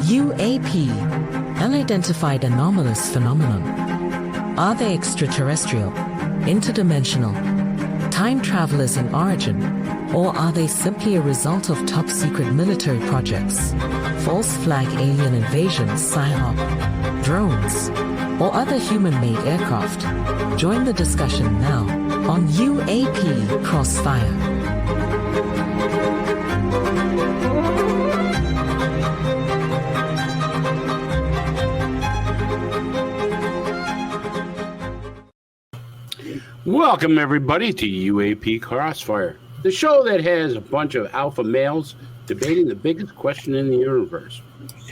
UAP, unidentified anomalous phenomenon. Are they extraterrestrial, interdimensional, time travelers in origin, or are they simply a result of top-secret military projects, false flag alien invasions, PSYOP, drones, or other human-made aircraft? Join the discussion now on UAP Crossfire. Welcome, everybody, to UAP Crossfire, the show that has a bunch of alpha males debating the biggest question in the universe.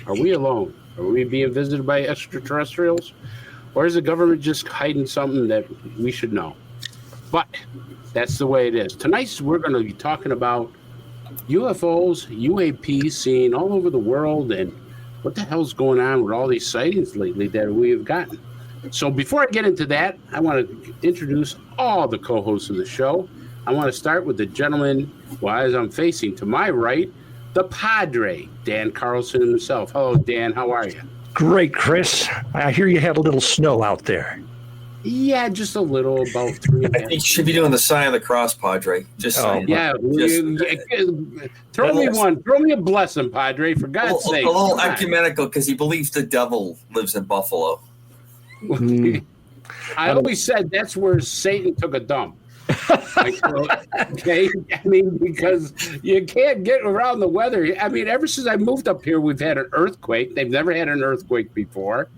Are we alone? Are we being visited by extraterrestrials? Or is the government just hiding something that we should know? But that's the way it is. Tonight, we're going to be talking about UFOs, UAP seen all over the world, and what the hell's going on with all these sightings lately that we have gotten. So before I get into that, I want to introduce all the co-hosts of the show. I want to start with the gentleman, as I'm facing to my right, the Padre, Dan Carlson himself. Hello, Dan. How are you? Great, Chris. I hear you had a little snow out there. Yeah, just a little, about 3. I think you should be doing the sign of the cross, Padre. Just saying. Yeah, throw me a blessing, Padre, for God's sake. A little ecumenical, because he believes the devil lives in Buffalo. I always said that's where Satan took a dump. Okay, I mean, because you can't get around the weather. I mean, ever since I moved up here, we've had an earthquake. They've never had an earthquake before.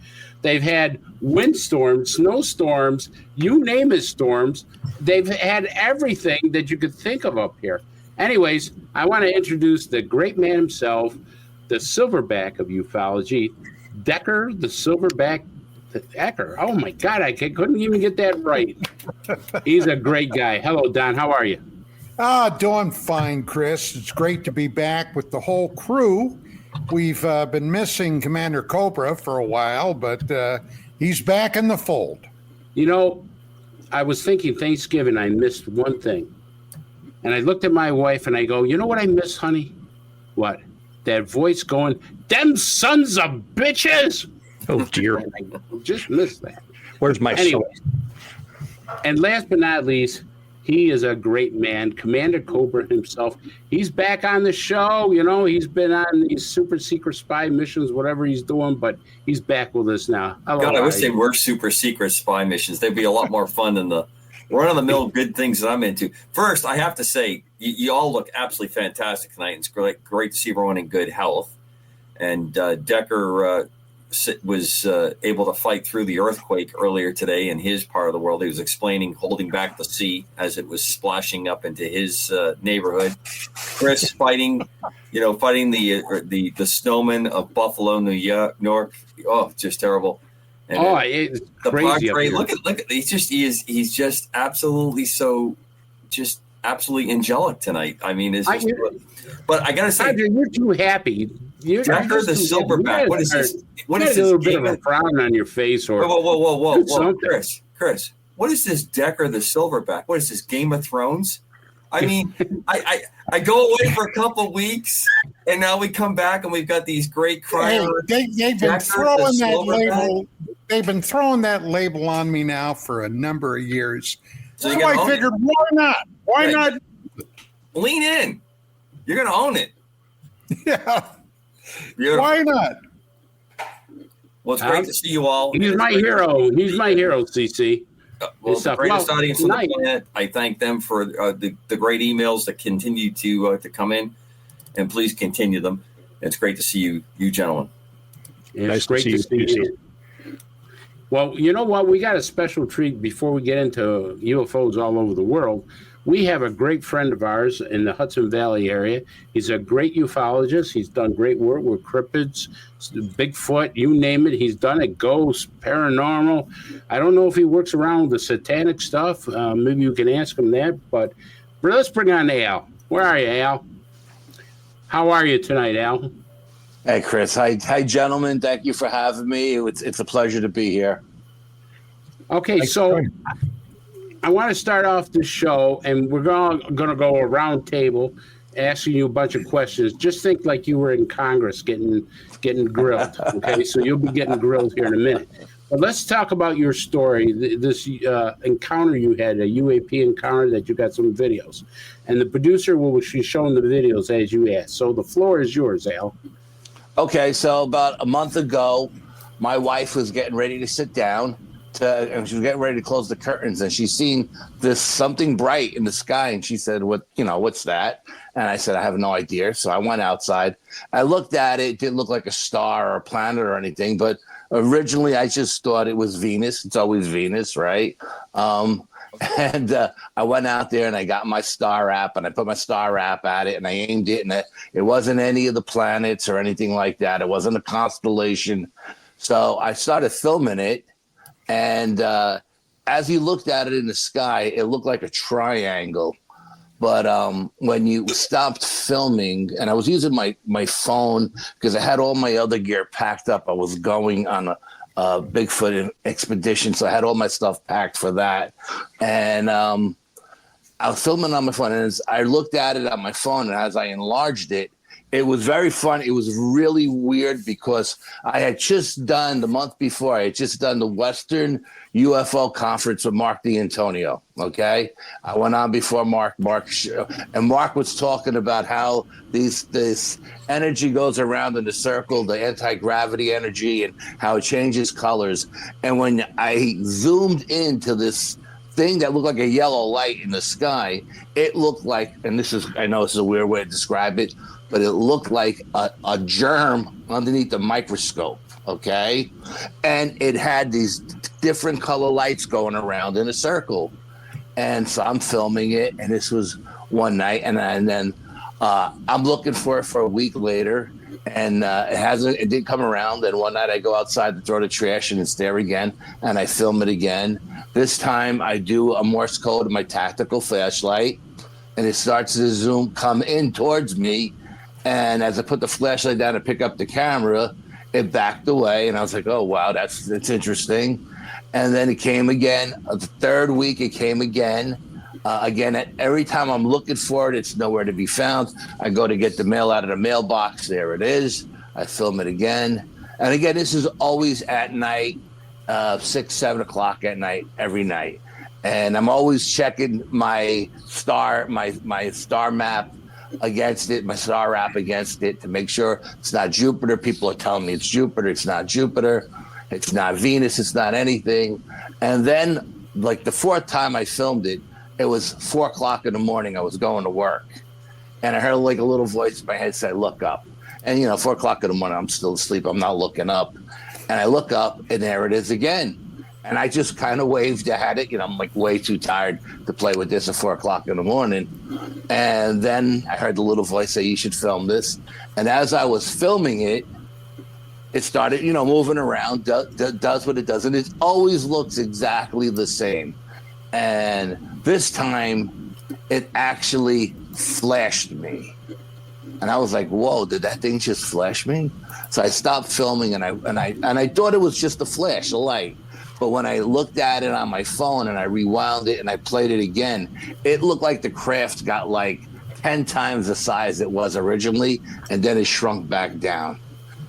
They've had windstorms, snowstorms, you name it, storms. They've had everything that you could think of up here. Anyways, I want to introduce the great man himself, the silverback of ufology, Decker, the silverback Ecker. Oh my God, I couldn't even get that right. He's a great guy. Hello, Don. How are you? Doing fine, Chris. It's great to be back with the whole crew. We've been missing Commander Cobra for a while, but he's back in the fold. You know, I was thinking Thanksgiving, I missed one thing. And I looked at my wife and I go, you know what I miss, honey? What? That voice going, them sons of bitches! Oh, dear. I just missed that. Where's my anyway? And last but not least, he is a great man, Commander Cobra himself. He's back on the show. You know, he's been on these super secret spy missions, whatever he's doing, but he's back with us now. Hello, God, I wish they were super secret spy missions. They'd be a lot more fun than the run-of-the-mill good things that I'm into. First, I have to say, you all look absolutely fantastic tonight. It's great to see everyone in good health. And Decker was able to fight through the earthquake earlier today in his part of the world. He was explaining holding back the sea as it was splashing up into his neighborhood. Chris fighting the snowmen of Buffalo, New York. Oh, just terrible. And it's the crazy. Padre, look at he's just absolutely absolutely angelic tonight. I mean, but I gotta say, Padre, you're too happy. Decker the silverback. What is this? What is a this? Little bit of a frown on your face, or whoa, Chris. What is this? Decker the silverback. What is this? Game of Thrones? I mean, I go away for a couple of weeks, and now we come back, and we've got these great crimes. They've been throwing that label. They've been throwing that label on me now for a number of years. So I figured, why not? Why not lean in? You're going to own it. Yeah. Why not? Well, it's great to see you all. He's my hero. He's my hero, CC. Well, the greatest audience on the planet. I thank them for the great emails that continue to come in, and please continue them. It's great to see you gentlemen. It's great to see you. Well, you know what? We got a special treat before we get into UFOs all over the world. We have a great friend of ours in the Hudson Valley area. He's a great ufologist. He's done great work with cryptids, Bigfoot, you name it. He's done it, ghosts, paranormal. I don't know if he works around with the satanic stuff. Maybe you can ask him that. But let's bring on Al. Where are you, Al? How are you tonight, Al? Hey, Chris. Hi, gentlemen. Thank you for having me. It's a pleasure to be here. Okay, so I want to start off this show, and we're going to go a round table, asking you a bunch of questions. Just think like you were in Congress getting grilled. Okay, so you'll be getting grilled here in a minute. But let's talk about your story. This encounter you had, a UAP encounter that you got some videos, and the producer will be showing the videos as you asked. So the floor is yours, Al. Okay, so about a month ago, my wife was getting ready to sit down and she was getting ready to close the curtains, and she seen this something bright in the sky, and she said, what's that? And I said, I have no idea. So I went outside. I looked at it. It didn't look like a star or a planet or anything, but originally I just thought it was Venus. It's always Venus, right? And I went out there and I got my star app and I put my star app at it and I aimed it, and it wasn't any of the planets or anything like that. It wasn't a constellation. So I started filming it, and as you looked at it in the sky, it looked like a triangle. But when you stopped filming, and I was using my phone because I had all my other gear packed up. I was going on a Bigfoot expedition, so I had all my stuff packed for that. And I was filming on my phone, and as I looked at it on my phone, and as I enlarged it, it was very fun. It was really weird because I had just done, the month before, I had just done the Western UFO conference with Mark D'Antonio, okay? I went on before Mark, and Mark was talking about how this energy goes around in a circle, the anti-gravity energy, and how it changes colors. And when I zoomed into this thing that looked like a yellow light in the sky, it looked like, and I know this is a weird way to describe it, but it looked like a germ underneath the microscope, okay? And it had these different color lights going around in a circle. And so I'm filming it, and this was one night, and then I'm looking for it for a week later, and it didn't come around. And one night I go outside to throw the trash, and it's there again, and I film it again. This time I do a Morse code of my tactical flashlight, and it starts to come in towards me. And as I put the flashlight down to pick up the camera, it backed away. And I was like, oh, wow, that's interesting. And then it came again. The third week, it came again. Every time I'm looking for it, it's nowhere to be found. I go to get the mail out of the mailbox. There it is. I film it again. And again, this is always at night, 6, 7 o'clock at night, every night. And I'm always checking my star map against it, my star app against it, to make sure it's not Jupiter. People are telling me it's Jupiter. It's not Jupiter. It's not Venus. It's not anything. And then, like the fourth time I filmed it, it was 4 o'clock in the morning. I was going to work, and I heard like a little voice in my head say, "Look up." And 4 o'clock in the morning, I'm still asleep. I'm not looking up, and I look up, and there it is again. And I just kind of waved at it. I'm like way too tired to play with this at 4 o'clock in the morning. And then I heard the little voice say, you should film this. And as I was filming it, it started, moving around, does what it does. And it always looks exactly the same. And this time it actually flashed me. And I was like, whoa, did that thing just flash me? So I stopped filming, and I thought it was just a flash, a light. But when I looked at it on my phone and I rewound it and I played it again, it looked like the craft got like 10 times the size it was originally, and then it shrunk back down.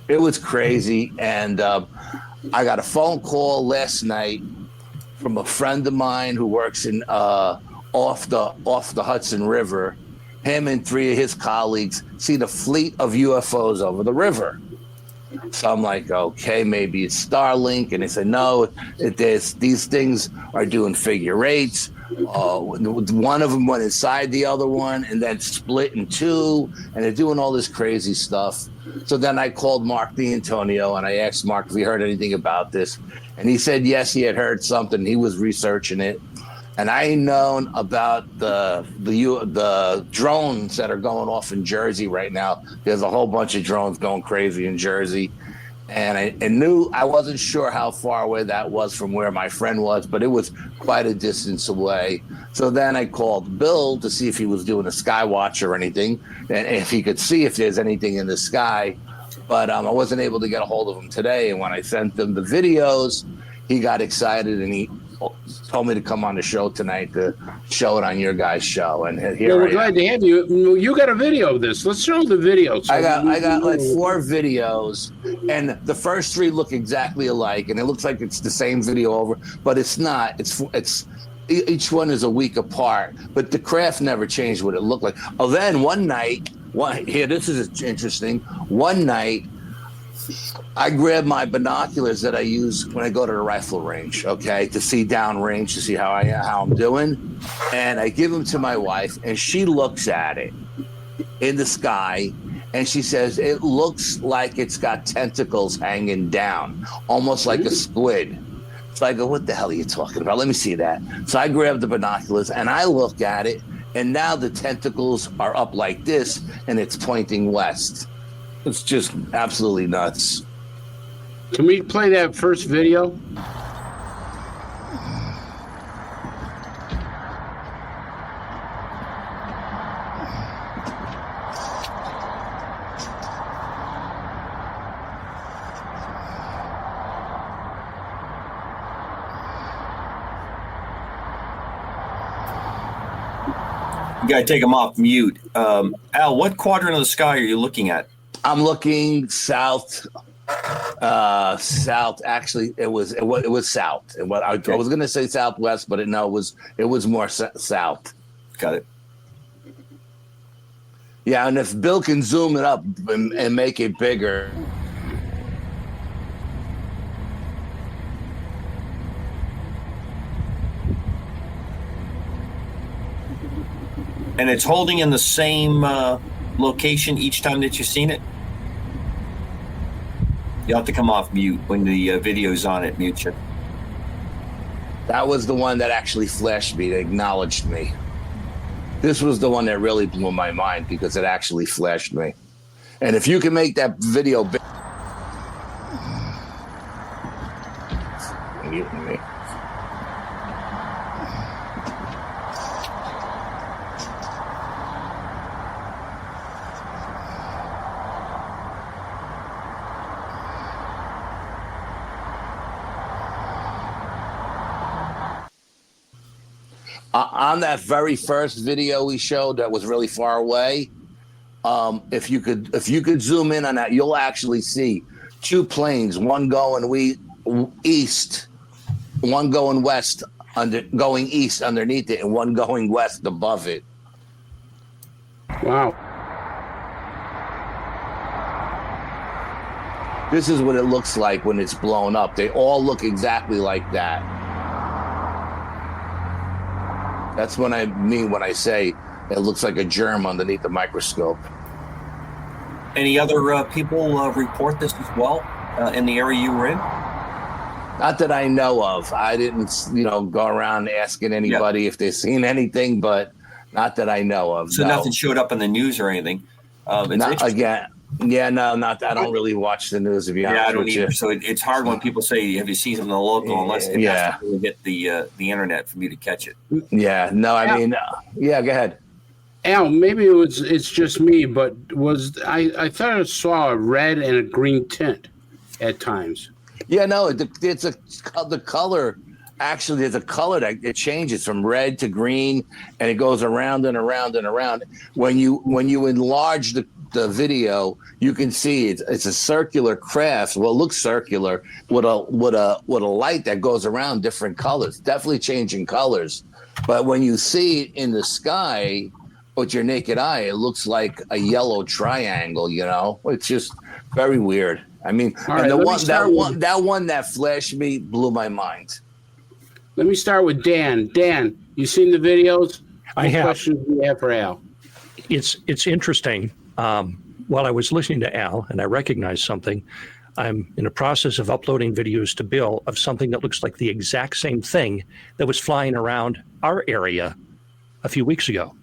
It was crazy. And I got a phone call last night from a friend of mine who works in off the Hudson River. Him and 3 of his colleagues seen a fleet of UFOs over the river. So I'm like, okay, maybe it's Starlink. And they said, no, these things are doing figure 8s. One of them went inside the other one and then split in 2. And they're doing all this crazy stuff. So then I called Mark D'Antonio and I asked Mark if he heard anything about this. And he said, yes, he had heard something. He was researching it. And I known about the drones that are going off in Jersey right now. There's a whole bunch of drones going crazy in Jersey. And I knew, I wasn't sure how far away that was from where my friend was, but it was quite a distance away. So then I called Bill to see if he was doing a sky watch or anything, and if he could see if there's anything in the sky. But I wasn't able to get a hold of him today. And when I sent him the videos, he got excited and he told me to come on the show tonight to show it on your guys' show, and Well, here we're I glad am. to have you. You got a video of this. Let's show the video. So I got like 4 videos, and the first 3 look exactly alike, and it looks like it's the same video over, but it's not. It's each one is a week apart, but the craft never changed what it looked like. Oh, then one night, this is interesting. One night, I grabbed my binoculars that I use when I go to the rifle range, okay, to see downrange, to see how I'm doing, and I give them to my wife, and she looks at it in the sky, and she says it looks like it's got tentacles hanging down, almost like a squid. So I go, what the hell are you talking about? Let me see that. So I grab the binoculars and I look at it, and now the tentacles are up like this, and it's pointing west. It's just absolutely nuts. Can we play that first video? You got to take them off mute. Al, what quadrant of the sky are you looking at? I'm looking south. South. Actually, it was south. And what I was going to say southwest, but it was more south. Got it. Yeah, and if Bill can zoom it up and make it bigger. And it's holding in the same location each time that you've seen it? You have to come off mute when the video's on it, mute you. That was the one that actually flashed me, that acknowledged me. This was the one that really blew my mind because it actually flashed me. And if you can make that video big. Muting me. On that very first video we showed that was really far away, if you could zoom in on that, you'll actually see 2 planes, one going east, one going west, going east underneath it, and one going west above it. Wow. This is what it looks like when it's blown up. They all look exactly like that. That's what I mean when I say it looks like a germ underneath the microscope. Any other people report this as well in the area you were in? Not that I know of. I didn't, go around asking anybody if they've seen anything, but not that I know of. So no. Nothing showed up in the news or anything? Not again. Yeah, no, not. I don't really watch the news, to be honest. Yeah, I don't with either. you. So it's hard when people say, "Have you seen something on the local?" Unless it has to really hit the internet for me to catch it. Yeah, no, I mean, go ahead. Al, maybe it's just me, but I thought I saw a red and a green tint at times. Yeah, no, the color. Actually, there's a color that it changes from red to green, and it goes around and around and around. When you enlarge the video, you can see it's a circular craft. Well, it looks circular with a light that goes around different colors, definitely changing colors. But when you see it in the sky with your naked eye, it looks like a yellow triangle. It's just very weird. I mean, right, and that one that flashed me blew my mind. Let me start with Dan. Dan, you seen the videos? I have. What questions do you have for Al? It's interesting. While I was listening to Al and I recognized something, I'm in a process of uploading videos to Bill of something that looks like the exact same thing that was flying around our area a few weeks ago.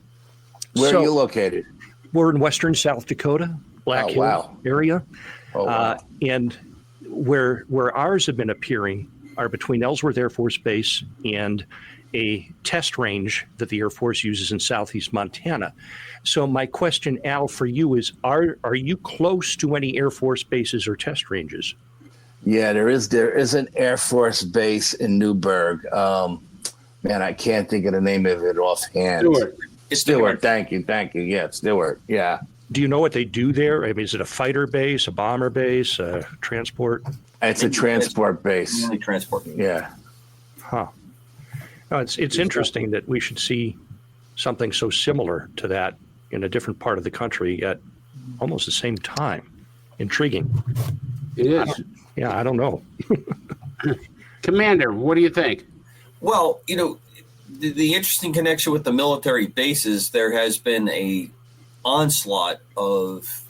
Where are you located? We're in western South Dakota, Black Hill area. Oh, wow. And where ours have been appearing are between Ellsworth Air Force Base and a test range that the Air Force uses in southeast Montana. So my question, Al, for you is, are you close to any Air Force bases or test ranges? Yeah, there is an Air Force base in Newburgh. Man, I can't think of the name of it offhand. Stewart. Stewart. Thank you. Yeah, Stewart. Yeah. Do you know what they do there? I mean, is it a fighter base, a bomber base, a transport? It's a transport base. Mainly transport. Yeah. Huh. No, it's interesting that we should see something so similar to that in a different part of the country at almost the same time. Intriguing. It is. Yeah, I don't know. Commander, what do you think? Well, the interesting connection with the military bases, there has been a onslaught of,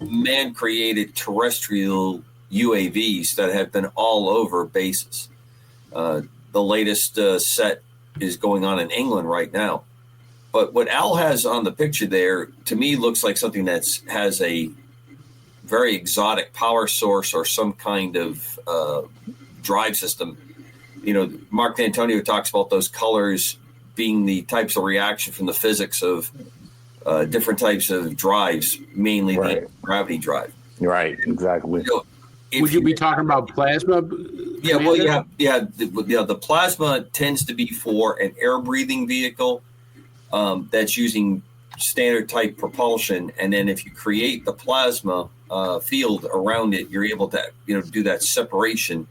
man-created terrestrial UAVs that have been all over bases. The latest set is going on in England right now. But what Al has on the picture there, to me, looks like something that has a very exotic power source or some kind of drive system. Mark D'Antonio talks about those colors being the types of reaction from the physics of different types of drives, mainly the gravity drive. Right, exactly. Would you be talking about plasma? Yeah, well, the plasma tends to be for an air-breathing vehicle that's using standard type propulsion, and then if you create the plasma field around it, you're able to do that separation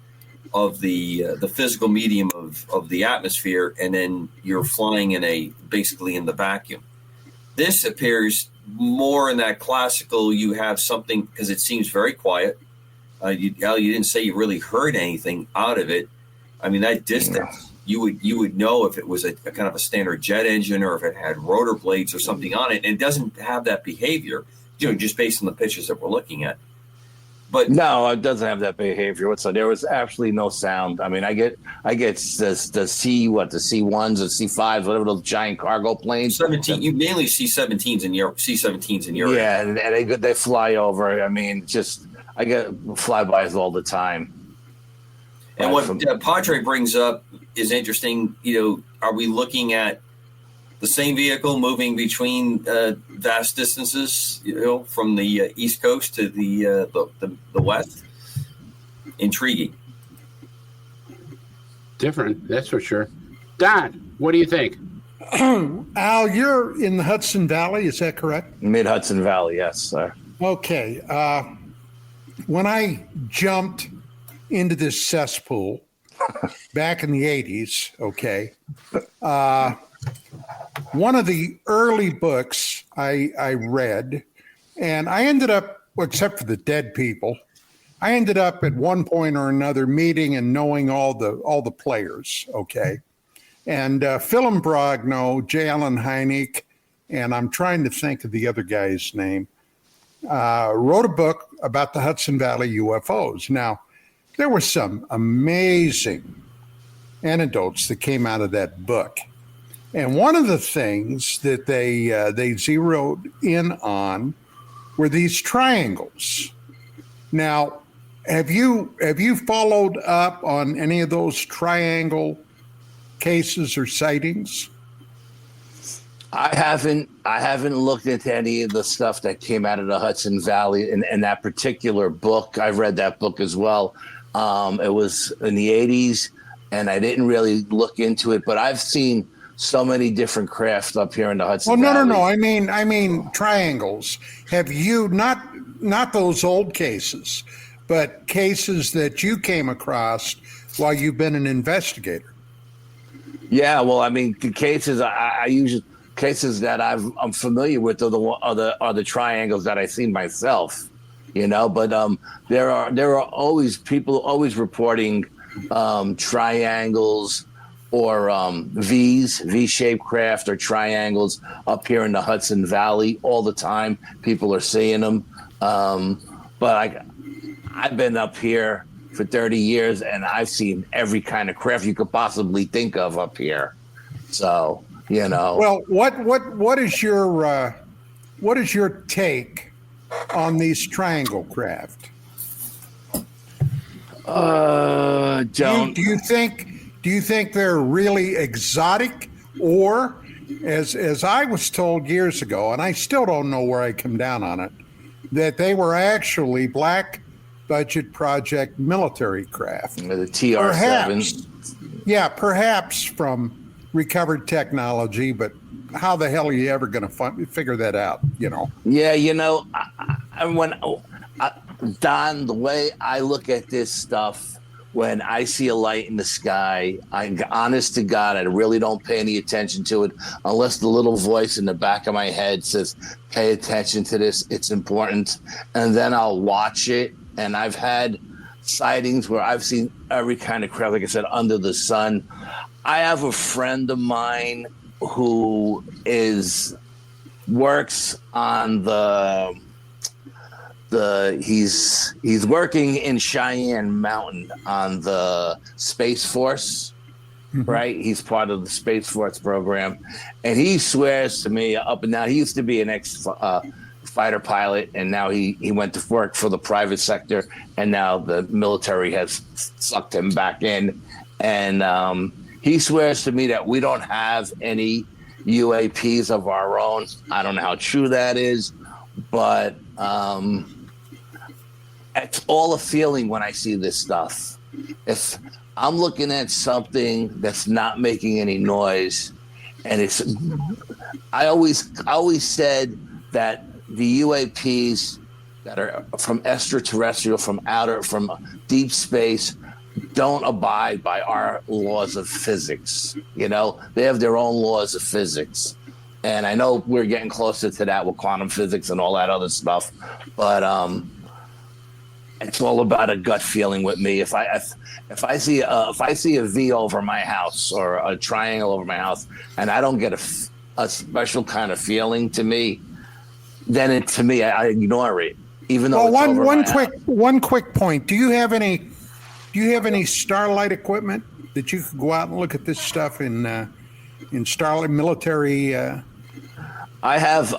of the physical medium of the atmosphere, and then you're flying basically in the vacuum. This appears more in that classical. You have something because it seems very quiet. You didn't say you really heard anything out of it. I mean, that distance, you would know if it was a kind of a standard jet engine or if it had rotor blades or something on it. And it doesn't have that behavior, just based on the pictures that we're looking at. But no, it doesn't have that behavior whatsoever. There was absolutely no sound. I mean, I get the C1s, the C5s, whatever those giant cargo planes. 17. You mainly see C-17s in Europe. Yeah, and they fly over. I mean, I get flybys all the time. And what Padre brings up is interesting. Are we looking at the same vehicle moving between vast distances, from the East Coast to the West? Intriguing. Different, that's for sure. Don, what do you think? Al, you're in the Hudson Valley, is that correct? Mid-Hudson Valley, yes, sir. Okay. When I jumped into this cesspool back in the 80s, okay, one of the early books I read, and I ended up, except for the dead people, I ended up at one point or another meeting and knowing all the players, okay? And Philip Brogno, J. Allen Hynek, and I'm trying to think of the other guy's name, wrote a book about the Hudson Valley UFOs. Now, there were some amazing anecdotes that came out of that book. And one of the things that they zeroed in on were these triangles. Now, have you followed up on any of those triangle cases or sightings? I haven't looked into any of the stuff that came out of the Hudson Valley in that particular book. I've read that book as well. It was in the 80s, and I didn't really look into it, but I've seen so many different crafts up here in the Hudson Valley. No. I mean triangles. Have you not those old cases, but cases that you came across while you've been an investigator? Yeah, well, I mean, the cases I usually cases that I'm familiar with are the triangles that I've seen myself, But there are always people always reporting triangles or V-shaped craft or triangles up here in the Hudson Valley all the time. People are seeing them. But I've been up here for 30 years and I've seen every kind of craft you could possibly think of up here. So, Well, what is your take on these triangle craft? Don't. Do you think they're really exotic, or as I was told years ago, and I still don't know where I come down on it, that they were actually black budget project military craft? The TR-7. Yeah, perhaps from recovered technology, but how the hell are you ever going to figure that out? Yeah, Don, the way I look at this stuff, when I see a light in the sky, honest to God, I really don't pay any attention to it unless the little voice in the back of my head says, pay attention to this, it's important. And then I'll watch it. And I've had sightings where I've seen every kind of crap, like I said, under the sun. I have a friend of mine who works on he's working in Cheyenne Mountain on the Space Force, right? He's part of the Space Force program, and he swears to me up and down. He used to be an ex fighter pilot, and now he went to work for the private sector, and now the military has sucked him back in. And he swears to me that we don't have any UAPs of our own. I don't know how true that is, but it's all a feeling when I see this stuff. If I'm looking at something that's not making any noise, and I always said that the UAPs that are from extraterrestrial, from deep space, don't abide by our laws of physics. They have their own laws of physics. And I know we're getting closer to that with quantum physics and all that other stuff, but it's all about a gut feeling with me. If I see a V over my house or a triangle over my house, and I don't get a special kind of feeling to me, then I ignore it. Even though one quick point. Do you have any Starlight equipment that you could go out and look at this stuff in Starlight military? I have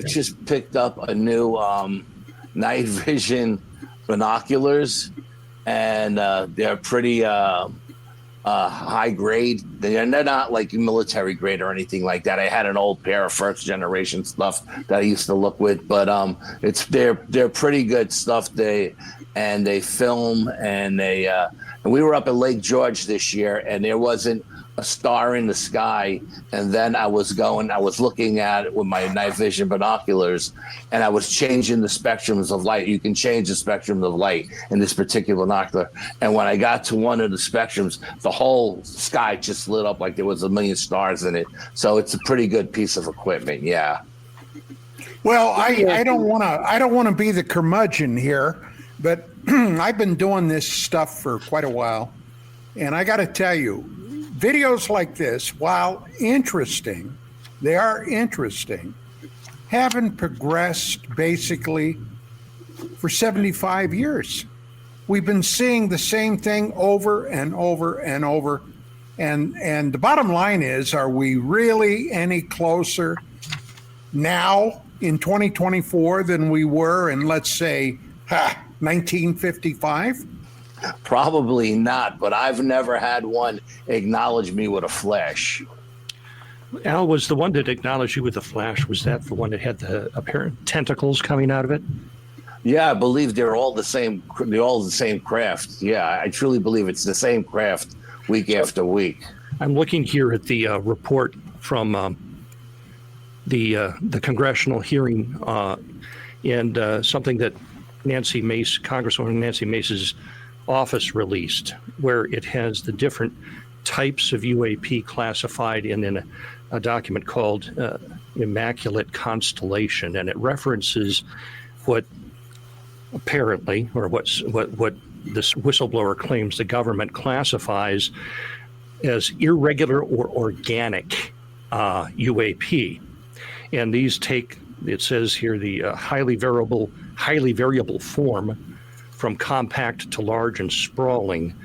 just picked up a new night vision binoculars, and they're pretty high grade. They're not like military grade or anything like that. I had an old pair of first generation stuff that I used to look with, but they're pretty good stuff. They film, and and we were up at Lake George this year, and there wasn't a star in the sky. And then I was looking at it with my night vision binoculars, and I was changing the spectrums of light. You can change the spectrum of light in this particular binocular. And when I got to one of the spectrums, the whole sky just lit up like there was a million stars in it. So it's a pretty good piece of equipment. Yeah. Well, I don't want to be the curmudgeon here, but I've been doing this stuff for quite a while, and I got to tell you, videos like this, while interesting, they are interesting, haven't progressed basically for 75 years. We've been seeing the same thing over and over and over. And the bottom line is, are we really any closer now in 2024 than we were in, let's say, 1955? Probably not, but I've never had one acknowledge me with a flash. Al, was the one that acknowledged you with a flash, was that the one that had the apparent tentacles coming out of it? Yeah, I believe they're all the same craft. Yeah, I truly believe it's the same craft week after week. I'm looking here at the report from the congressional hearing and something that Congresswoman Nancy Mace's office released, where it has the different types of UAP classified in a document called Immaculate Constellation, and it references what apparently, or what this whistleblower claims the government classifies as irregular or organic UAP. And these take, it says here, the highly variable form from compact to large and sprawling,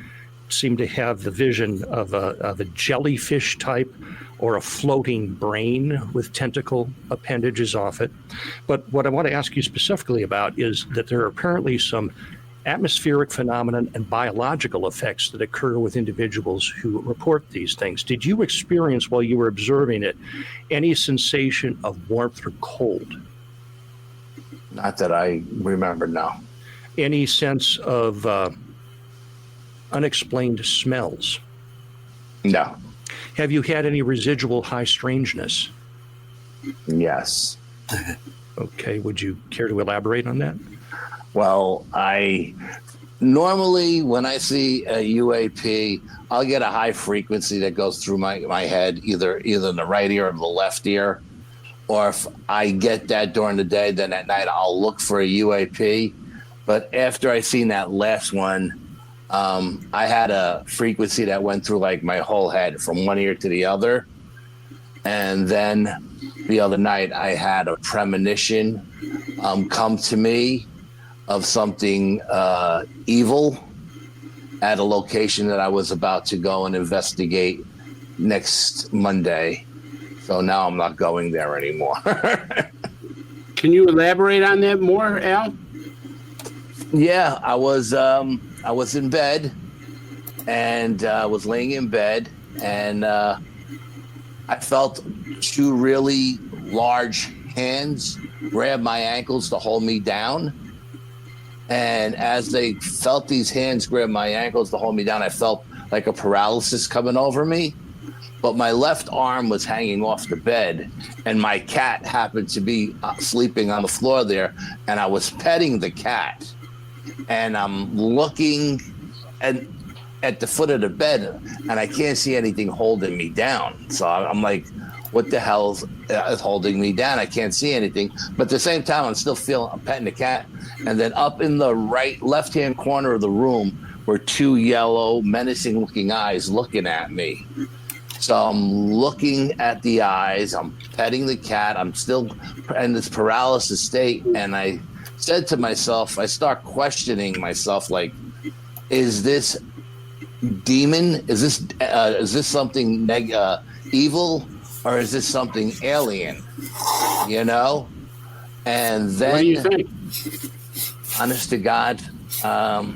seem to have the vision of a jellyfish type or a floating brain with tentacle appendages off it. But what I want to ask you specifically about is that there are apparently some atmospheric phenomenon and biological effects that occur with individuals who report these things. Did you experience, while you were observing it, any sensation of warmth or cold? Not that I remember, no. Any sense of unexplained smells? No. Have you had any residual high strangeness? Yes. Okay, would you care to elaborate on that? Well, I normally, when I see a UAP, I'll get a high frequency that goes through my head, either in the right ear or the left ear. Or if I get that during the day, then at night I'll look for a UAP. But after I seen that last one, I had a frequency that went through like my whole head from one ear to the other. And then the other night I had a premonition come to me of something evil at a location that I was about to go and investigate next Monday. So now I'm not going there anymore. Can you elaborate on that more, Al? Yeah, I was in bed, and was laying in bed, and I felt two really large hands grab my ankles to hold me down. And as they felt these hands grab my ankles to hold me down, I felt like a paralysis coming over me. But my left arm was hanging off the bed, and my cat happened to be sleeping on the floor there, and I was petting the cat. And I'm looking at the foot of the bed, and I can't see anything holding me down. So I'm like, what the hell is holding me down? I can't see anything. But at the same time, I'm petting the cat. And then up in the left-hand corner of the room were two yellow, menacing-looking eyes looking at me. So I'm looking at the eyes. I'm petting the cat. I'm still in this paralysis state. And I said to myself, I start questioning myself, like, is this demon? Is this something evil? Or is this something alien? You know? And then, what do you think? Honest to God, I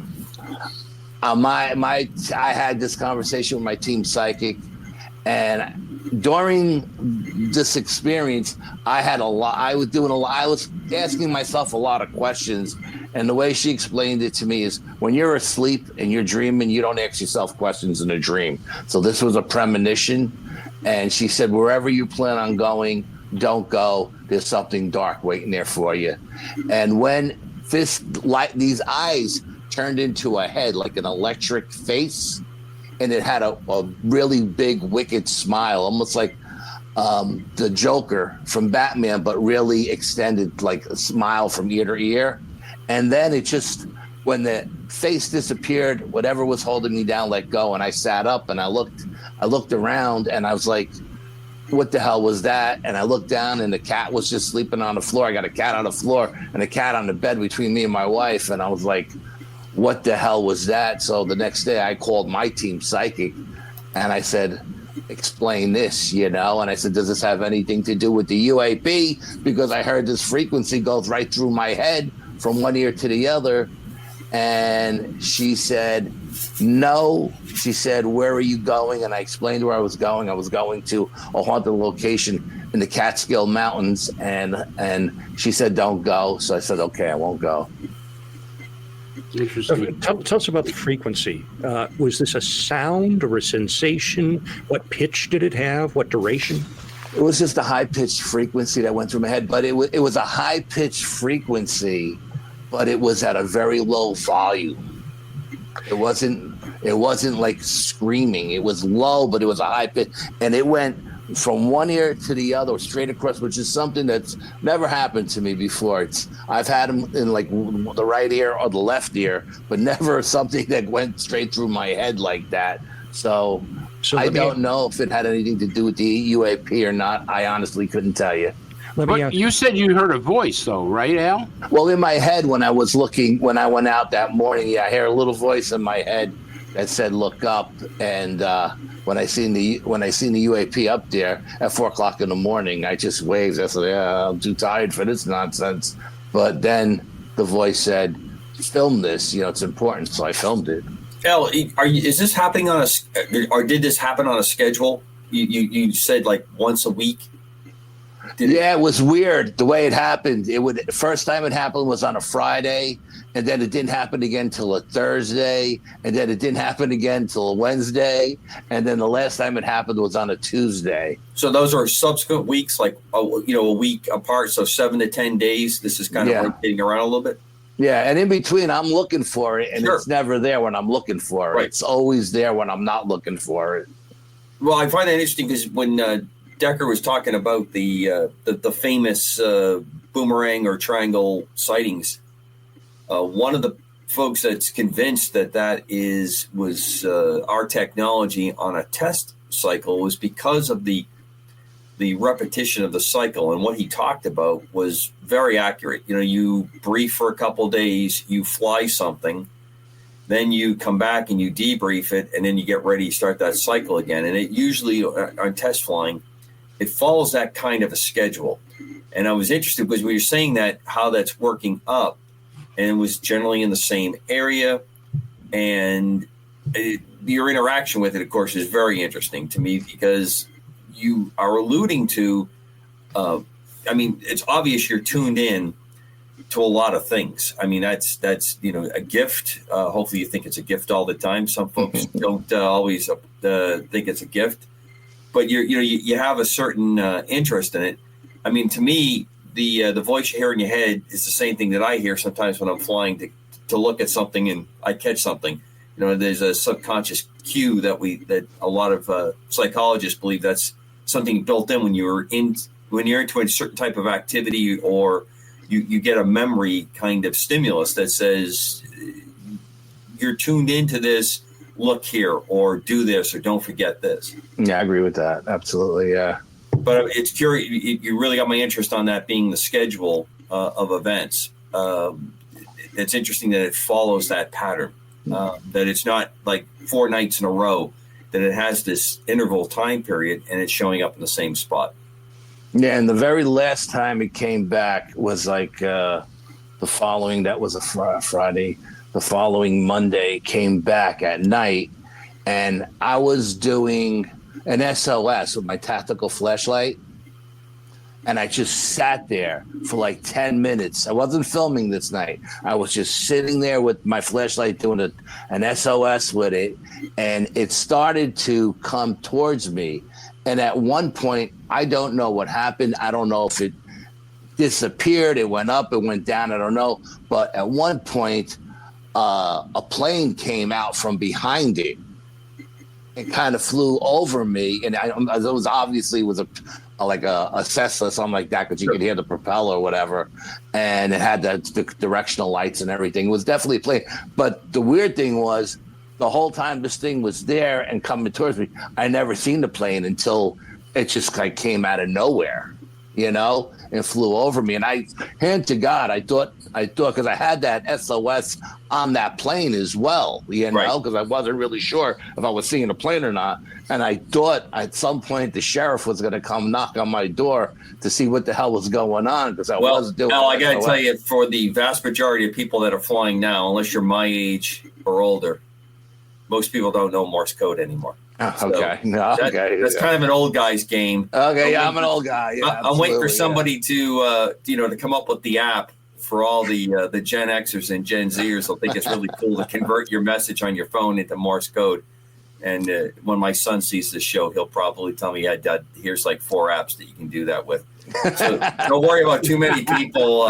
had this conversation with my team psychic, and during this experience, I was asking myself a lot of questions. And the way she explained it to me is, when you're asleep and you're dreaming, you don't ask yourself questions in a dream. So this was a premonition. And she said, wherever you plan on going, don't go. There's something dark waiting there for you. And when these eyes turned into a head, like an electric face, and it had a really big, wicked smile, almost like the Joker from Batman, but really extended, like a smile from ear to ear. And then when the face disappeared, whatever was holding me down let go, and I sat up and I looked around, and I was like, what the hell was that? And I looked down, and the cat was just sleeping on the floor. I got a cat on the floor and a cat on the bed between me and my wife. And I was like, what the hell was that? So the next day I called my team psychic, and I said, explain this, And I said, does this have anything to do with the UAP? Because I heard this frequency goes right through my head from one ear to the other. And she said, no. She said, where are you going? And I explained where I was going. I was going to a haunted location in the Catskill Mountains. And she said, don't go. So I said, okay, I won't go. Interesting. Tell us about the frequency. Was this a sound or a sensation? What pitch did it have? What duration? It was just a high-pitched frequency that went through my head. But it was a high-pitched frequency, but it was at a very low volume. It wasn't like screaming. It was low, but it was a high pitch, and it went from one ear to the other, straight across, which is something that's never happened to me before. I've had them in like the right ear or the left ear, but never something that went straight through my head like that. So I don't know if it had anything to do with the UAP or not. I honestly couldn't tell you. But you said you heard a voice, though, right, Al? Well, in my head, when I went out that morning, I heard a little voice in my head that said, look up. And when I seen the UAP up there at 4:00 in the morning, I just waved. I said, yeah, I'm too tired for this nonsense. But then the voice said, film this, it's important. So I filmed it. Al, is this happening or did this happen on a schedule? You said like once a week? Yeah, it was weird the way it happened. First time it happened was on a Friday, and then it didn't happen again till a Thursday, and then it didn't happen again till a Wednesday, and then the last time it happened was on a Tuesday. So those are subsequent weeks, like a week apart, so 7 to 10 days. This is kind of rotating around a little bit. Yeah, and in between, I'm looking for it, and it's never there when I'm looking for it. Right. It's always there when I'm not looking for it. Well, I find that interesting because when Decker was talking about the famous boomerang or triangle sightings, one of the folks that's convinced that was our technology on a test cycle was because of the repetition of the cycle. And what he talked about was very accurate. You brief for a couple of days, you fly something, then you come back and you debrief it, and then you get ready to start that cycle again. And it usually, on test flying, it follows that kind of a schedule. And I was interested because when you're saying that, how that's working up, and it was generally in the same area, and your interaction with it, of course, is very interesting to me because you are alluding to, it's obvious you're tuned in to a lot of things. I mean, that's a gift. Hopefully you think it's a gift all the time. Some folks don't always think it's a gift, but you have a certain interest in it. I mean, to me, the voice you hear in your head is the same thing that I hear sometimes when I'm flying to look at something and I catch something. There's a subconscious cue that a lot of psychologists believe that's something built in when you're into a certain type of activity, or you get a memory kind of stimulus that says you're tuned into this, look here, or do this, or don't forget this. Yeah, I agree with that. Absolutely, yeah. But it's curious. You really got my interest on that being the schedule of events. It's interesting that it follows that pattern, that it's not like 4 nights in a row, that it has this interval time period and it's showing up in the same spot. Yeah, and the very last time it came back was like the following, that was a Friday. The following Monday came back at night, and I was doing an SOS with my tactical flashlight, and I just sat there for like 10 minutes. I wasn't filming this night. I was just sitting there with my flashlight doing an SOS with it, and it started to come towards me. And at one point, I don't know what happened. I don't know if it disappeared, it went up, it went down, I don't know. But at one point, a plane came out from behind it and kind of flew over me. And it was obviously a Cessna, something like that, because you could hear the propeller or whatever. And it had the directional lights and everything. It was definitely a plane. But the weird thing was, the whole time this thing was there and coming towards me, I never seen the plane until it just like came out of nowhere, and flew over me. And I, hand to God, I thought, because I had that SOS on that plane as well, because I wasn't really sure if I was seeing a plane or not. And I thought at some point the sheriff was going to come knock on my door to see what the hell was going on, because I was doing. Well, I got to tell you, for the vast majority of people that are flying now, unless you're my age or older, most people don't know Morse code anymore. Okay. That's kind of an old guy's game. Okay, I'm an old guy. Yeah, I'm waiting for somebody to come up with the app for all the Gen Xers and Gen Zers. They'll think it's really cool to convert your message on your phone into Morse code. And when my son sees this show, he'll probably tell me, "Yeah, Dad, here's like 4 apps that you can do that with." So don't worry about too many people.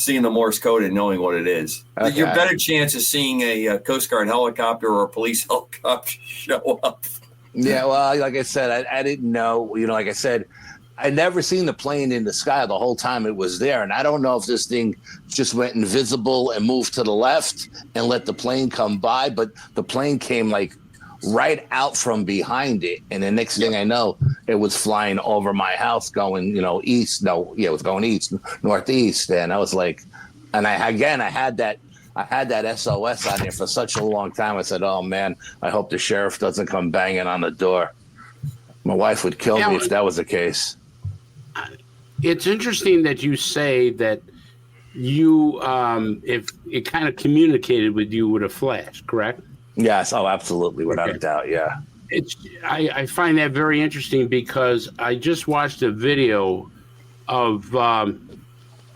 Seeing the Morse code and knowing what it is. Okay. Your better chance of seeing a Coast Guard helicopter or a police helicopter show up. Yeah, well, like I said, I didn't know. Like I said, I never seen the plane in the sky the whole time it was there. And I don't know if this thing just went invisible and moved to the left and let the plane come by, but the plane came like right out from behind it. And the next thing I know, it was flying over my house going, east. No, yeah, it was going east, northeast. And I was like, and I had that SOS on there for such a long time. I said, oh man, I hope the sheriff doesn't come banging on the door. My wife would kill me if that was the case. It's interesting that you say that you, if it kind of communicated with you with a flash, correct? Yes. Oh, absolutely. Without a doubt. Yeah. I find that very interesting because I just watched a video of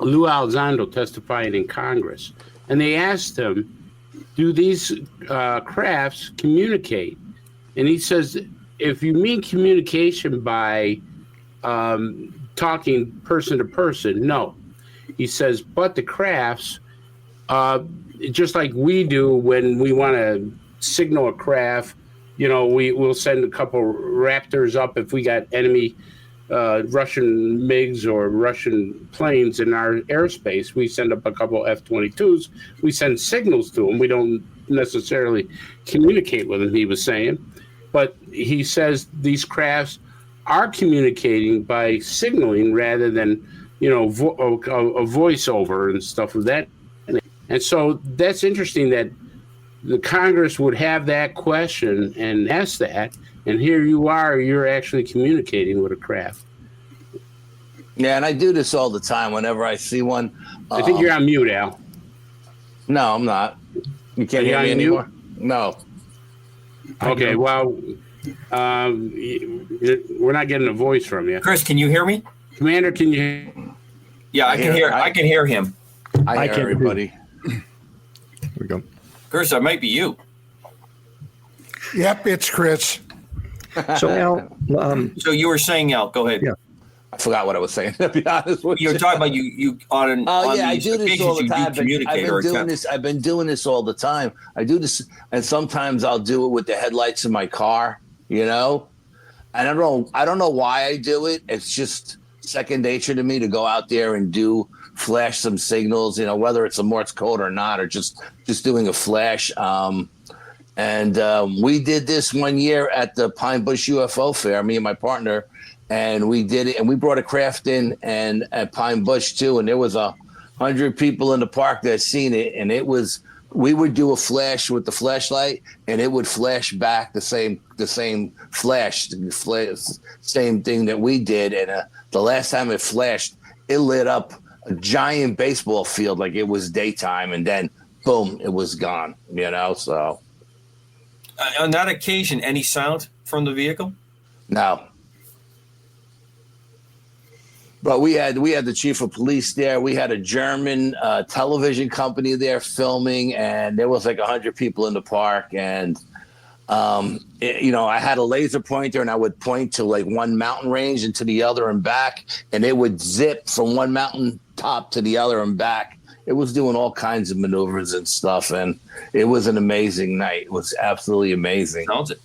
Lou Elizondo testifying in Congress, and they asked him, do these crafts communicate? And he says, if you mean communication by talking person to person, no. He says, but the crafts, just like we do when we want to signal a craft, we'll send a couple Raptors up if we got enemy Russian MiGs or Russian planes in our airspace. We send up a couple F-22s. We send signals to them. We don't necessarily communicate with them, he was saying. But he says these crafts are communicating by signaling rather than, a voiceover and stuff of that. And so that's interesting that the Congress would have that question and ask that. And here you are, you're actually communicating with a craft. Yeah, and I do this all the time whenever I see one. I think you're on mute, Al. No, I'm not. You can't hear me anymore? No. Okay, well, we're not getting a voice from you. Chris, can you hear me? Commander, can you? Yeah, I can hear. I can hear him. I hear everybody. Here we go. Chris, that might be you. Yep, it's Chris. So Al, So you were saying, Al, go ahead. Yeah. I forgot what I was saying, to be honest with you. You're talking about you on. Oh, on yeah, I these do this all the occasions, time. You do communicate or attempt. I've been doing this all the time. I do this, and sometimes I'll do it with the headlights in my car, And I don't know why I do it. It's just second nature to me to go out there and flash some signals, whether it's a Morse code or not, or just doing a flash. And we did this one year at the Pine Bush UFO Fair, me and my partner, and we did it. And we brought a craft in and at Pine Bush too. And there was 100 people in the park that seen it. And we would do a flash with the flashlight, and it would flash back the same flash, same thing that we did. And the last time it flashed, it lit up a giant baseball field like it was daytime, and then boom, it was gone. So. On that occasion, any sound from the vehicle? No. But we had the chief of police there. We had a German television company there filming, and there was like 100 people in the park. And I had a laser pointer, and I would point to like one mountain range and to the other and back, and it would zip from one mountain top to the other and back. It was doing all kinds of maneuvers and stuff, and it was an amazing night. It was absolutely amazing. Sounds it.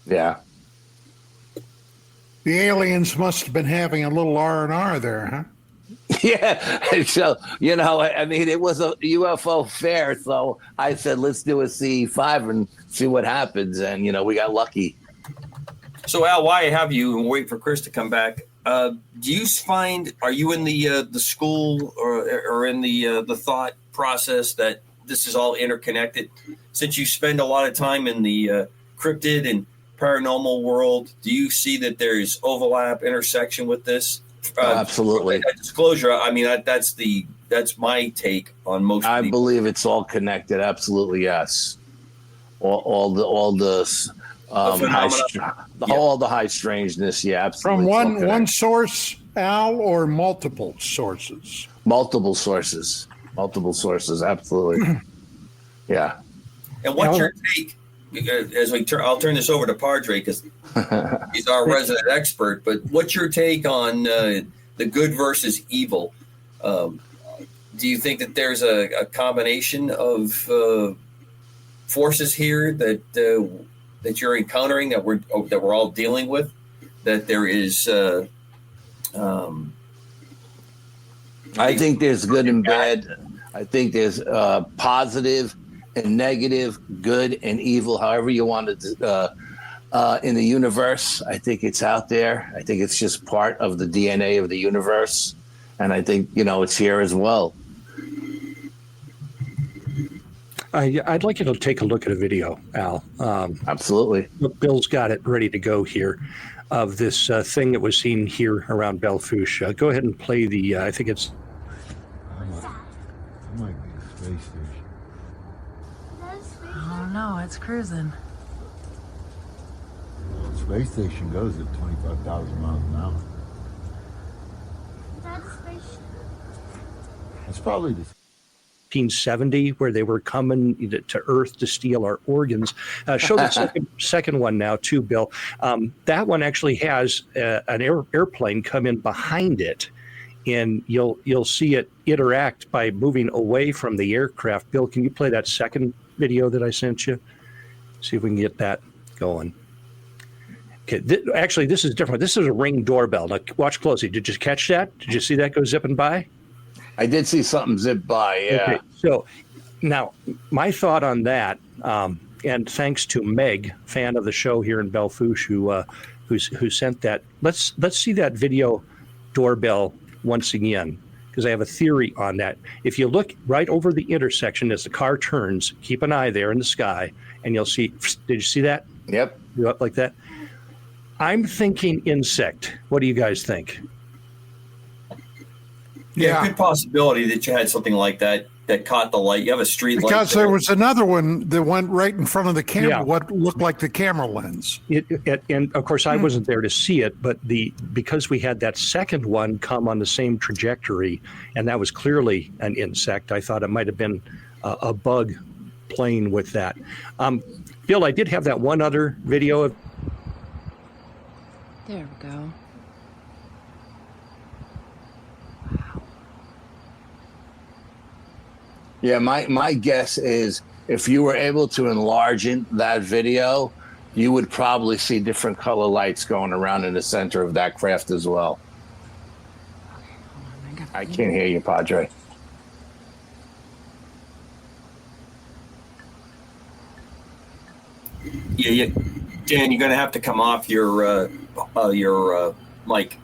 Yeah. The aliens must have been having a little R&R there, huh? Yeah. So, it was a UFO fair. So I said, let's do a CE5 and see what happens. And, we got lucky. So, Al, why have you and wait for Chris to come back? Do you find, are you in the school or in the thought process that this is all interconnected? Since you spend a lot of time in the cryptid and paranormal world, do you see that there's overlap, intersection with this? Absolutely. Disclosure. I mean, that's my take on most. I believe it's all connected. Absolutely, yes. All the high strangeness. Yeah, absolutely. From one source, Al, or multiple sources? Multiple sources. Absolutely. Yeah. And what's your take? I'll turn this over to Padre because he's our resident expert. But what's your take on the good versus evil? Do you think that there's a combination of forces here that you're encountering that we're all dealing with? That there is. I think there's good and bad. I think there's positive and negative, good and evil, however you want to, in the universe. I think it's out there. I think it's just part of the DNA of the universe. And I think, it's here as well. I'd like you to take a look at a video, Al. Absolutely. Bill's got it ready to go here of this thing that was seen here around Belfouche. Go ahead and play the, I think it's... It might be a space station. Oh no, it's cruising. The space station goes at 25,000 miles an hour. That's spaceship. It's probably the 1970, where they were coming to Earth to steal our organs. Show the second one now, too, Bill. That one actually has an airplane come in behind it, and you'll see it interact by moving away from the aircraft. Bill, can you play that second video that I sent you? See if we can get that going. Okay, actually, this is different. This is a Ring doorbell. Now, watch closely. Did you catch that? Did you see that go zipping by? I did see something zip by. Yeah. Okay, so now my thought on that, and thanks to Meg, fan of the show here in Belfouche, who sent that. Let's see that video doorbell once again, because I have a theory on that. If you look right over the intersection as the car turns, keep an eye there in the sky, and you'll see. Did you see that? Yep. Like that. I'm thinking insect. What do you guys think? Yeah, good possibility that you had something like that caught the light. You have a street light. Because there was another one that went right in front of the camera, Yeah. what looked like the camera lens. And of course, I wasn't there to see it, but because we had that second one come on the same trajectory, and that was clearly an insect, I thought it might have been a bug playing with that. Bill, I did have that one other video of. There we go. Yeah, my guess is if you were able to enlarge that video, you would probably see different color lights going around in the center of that craft as well. I can't hear you, Padre. Yeah, Dan, you're going to have to come off your mic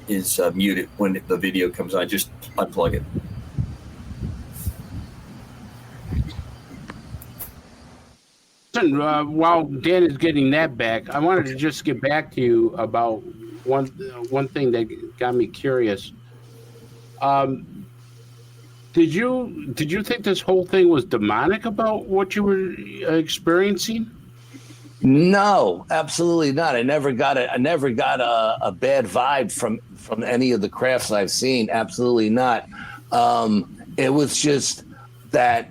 is muted when the video comes on. Just unplug it. While Dan is getting that back, I wanted to just get back to you about one thing that got me curious. Did you think this whole thing was demonic about what you were experiencing? No, absolutely not. I never got a bad vibe from any of the crafts I've seen. Absolutely not. It was just that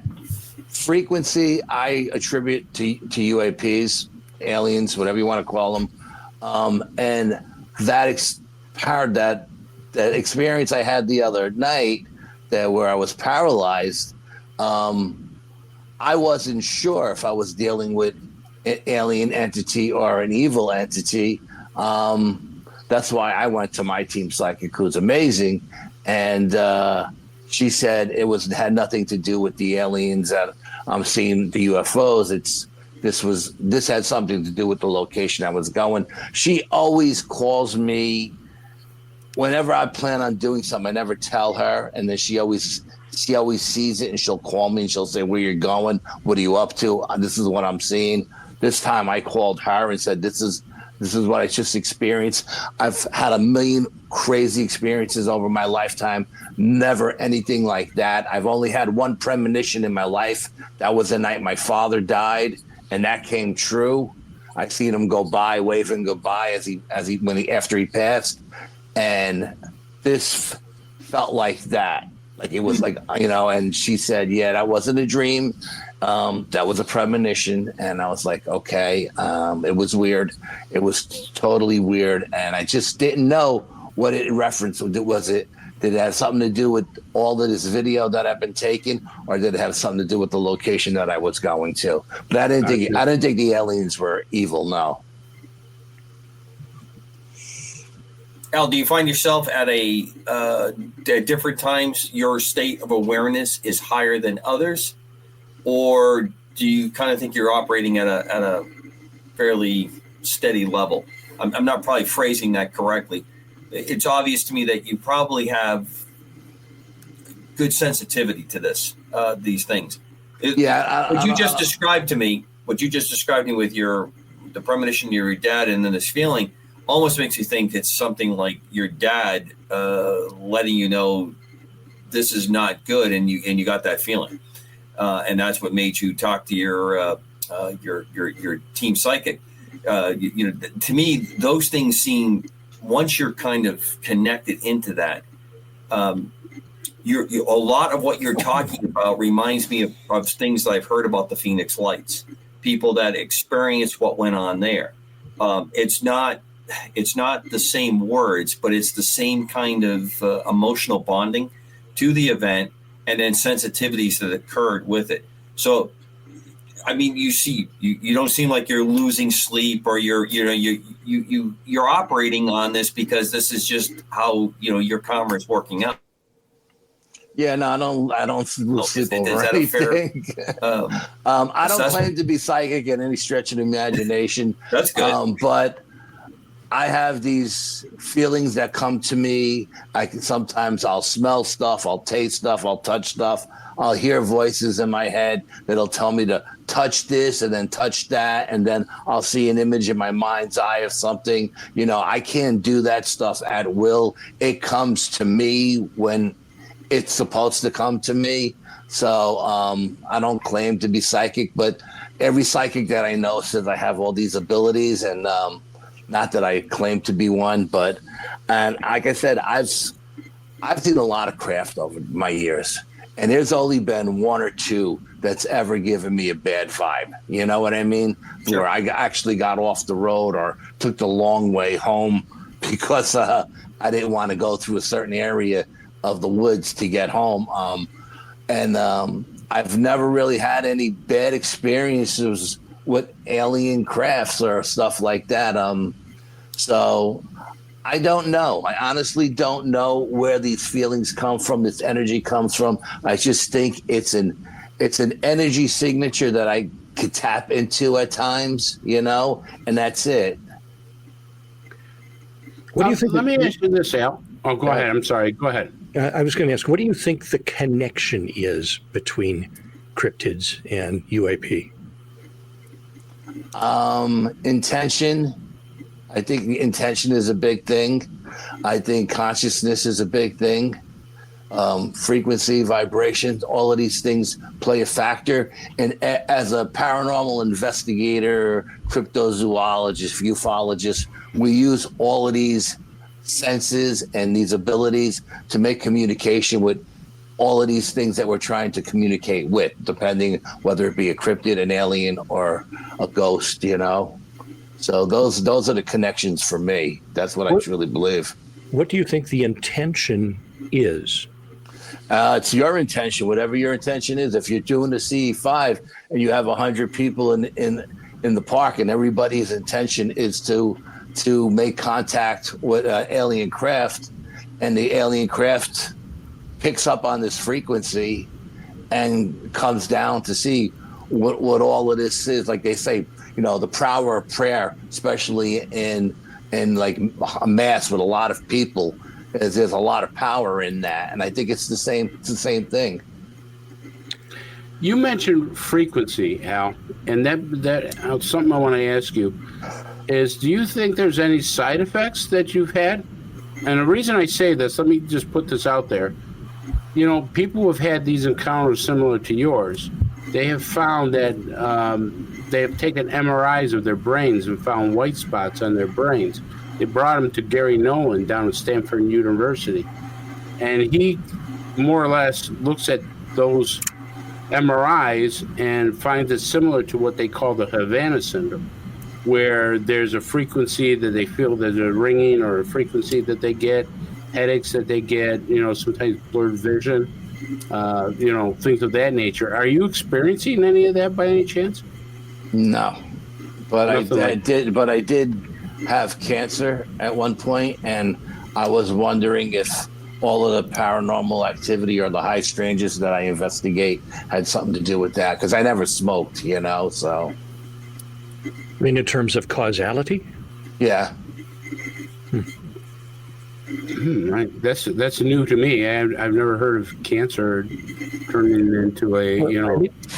frequency I attribute to UAPs, aliens, whatever you want to call them, and that that experience I had the other night, where I was paralyzed. I wasn't sure if I was dealing with an alien entity or an evil entity. That's why I went to my team psychic, who's amazing, and she said it had nothing to do with the aliens that I'm seeing, the UFOs. This had something to do with the location I was going. She always calls me whenever I plan on doing something. I never tell her, and then she always sees it, and she'll call me and she'll say, "Where you're going? What are you up to? This is what I'm seeing." This time I called her and said, "This is what I just experienced." I've had a million crazy experiences over my lifetime. Never anything like that. I've only had one premonition in my life. That was the night my father died, and that came true. I seen him go by, waving goodbye after he passed, and this felt like that. Like it was like, and she said, "Yeah, that wasn't a dream. That was a premonition." And I was like, okay. It was weird. It was totally weird. And I just didn't know what it referenced. Did it have something to do with all of this video that I've been taking, or did it have something to do with the location that I was going to? But I didn't think the aliens were evil. No. Al, do you find yourself at different times your state of awareness is higher than others, or do you kind of think you're operating at a fairly steady level? I'm not probably phrasing that correctly. It's obvious to me that you probably have good sensitivity to these things. What you just described to me with the premonition of your dad and then this feeling almost makes you think it's something like your dad letting you know this is not good, and you got that feeling, and that's what made you talk to your team psychic. To me, those things seem, once you're kind of connected into that, a lot of what you're talking about reminds me of things that I've heard about the Phoenix Lights, people that experience what went on there. It's not the same words, but it's the same kind of emotional bonding to the event, and then sensitivities that occurred with it. So, I mean, you don't seem like you're losing sleep, or you're operating on this because this is just how your karma is working out. Yeah, no, I don't lose sleep over anything. I don't claim to be psychic in any stretch of the imagination. That's good. But I have these feelings that come to me. Sometimes I'll smell stuff, I'll taste stuff, I'll touch stuff. I'll hear voices in my head that'll tell me to touch this and then touch that. And then I'll see an image in my mind's eye of something. I can't do that stuff at will. It comes to me when it's supposed to come to me. So I don't claim to be psychic, but every psychic that I know says I have all these abilities, and not that I claim to be one, and like I said, I've seen a lot of craft over my years, and there's only been one or two that's ever given me a bad vibe. You know what I mean? Sure. Where I actually got off the road or took the long way home because I didn't want to go through a certain area of the woods to get home. I've never really had any bad experiences with alien crafts or stuff like that. So I don't know. I honestly don't know where these feelings come from, this energy comes from. I just think it's an energy signature that I could tap into at times, and that's it. What do you think? Let me ask you this, Al. Oh, go ahead. I'm sorry. Go ahead. I was going to ask, what do you think the connection is between cryptids and UAP? Intention. I think intention is a big thing. I think consciousness is a big thing. Frequency, vibrations, all of these things play a factor. And as a paranormal investigator, cryptozoologist, ufologist, we use all of these senses and these abilities to make communication with all of these things that we're trying to communicate with, depending whether it be a cryptid, an alien, or a ghost, So those are the connections for me. That's what I truly believe. What do you think the intention is? It's your intention, whatever your intention is. If you're doing the CE5 and you have 100 people in the park, and everybody's intention is to make contact with alien craft, and the alien craft picks up on this frequency and comes down to see what all of this is. Like they say, the power of prayer, especially in like a mass with a lot of people, there's a lot of power in that. And I think it's the same thing. You mentioned frequency, Al, and that something I want to ask you is, do you think there's any side effects that you've had? And the reason I say this, let me just put this out there. People who have had these encounters similar to yours, they have found that they have taken MRIs of their brains and found white spots on their brains. They brought them to Gary Nolan down at Stanford University, and he more or less looks at those MRIs and finds it similar to what they call the Havana syndrome, where there's a frequency that they feel there's a ringing, or a frequency that they get, headaches that they get, sometimes blurred vision, things of that nature. Are you experiencing any of that by any chance? No, but I did have cancer at one point, and I was wondering if all of the paranormal activity or the high strangeness that I investigate had something to do with that, because I never smoked, so. I mean, in terms of causality? Yeah. Right. That's new to me. I've never heard of cancer turning into a,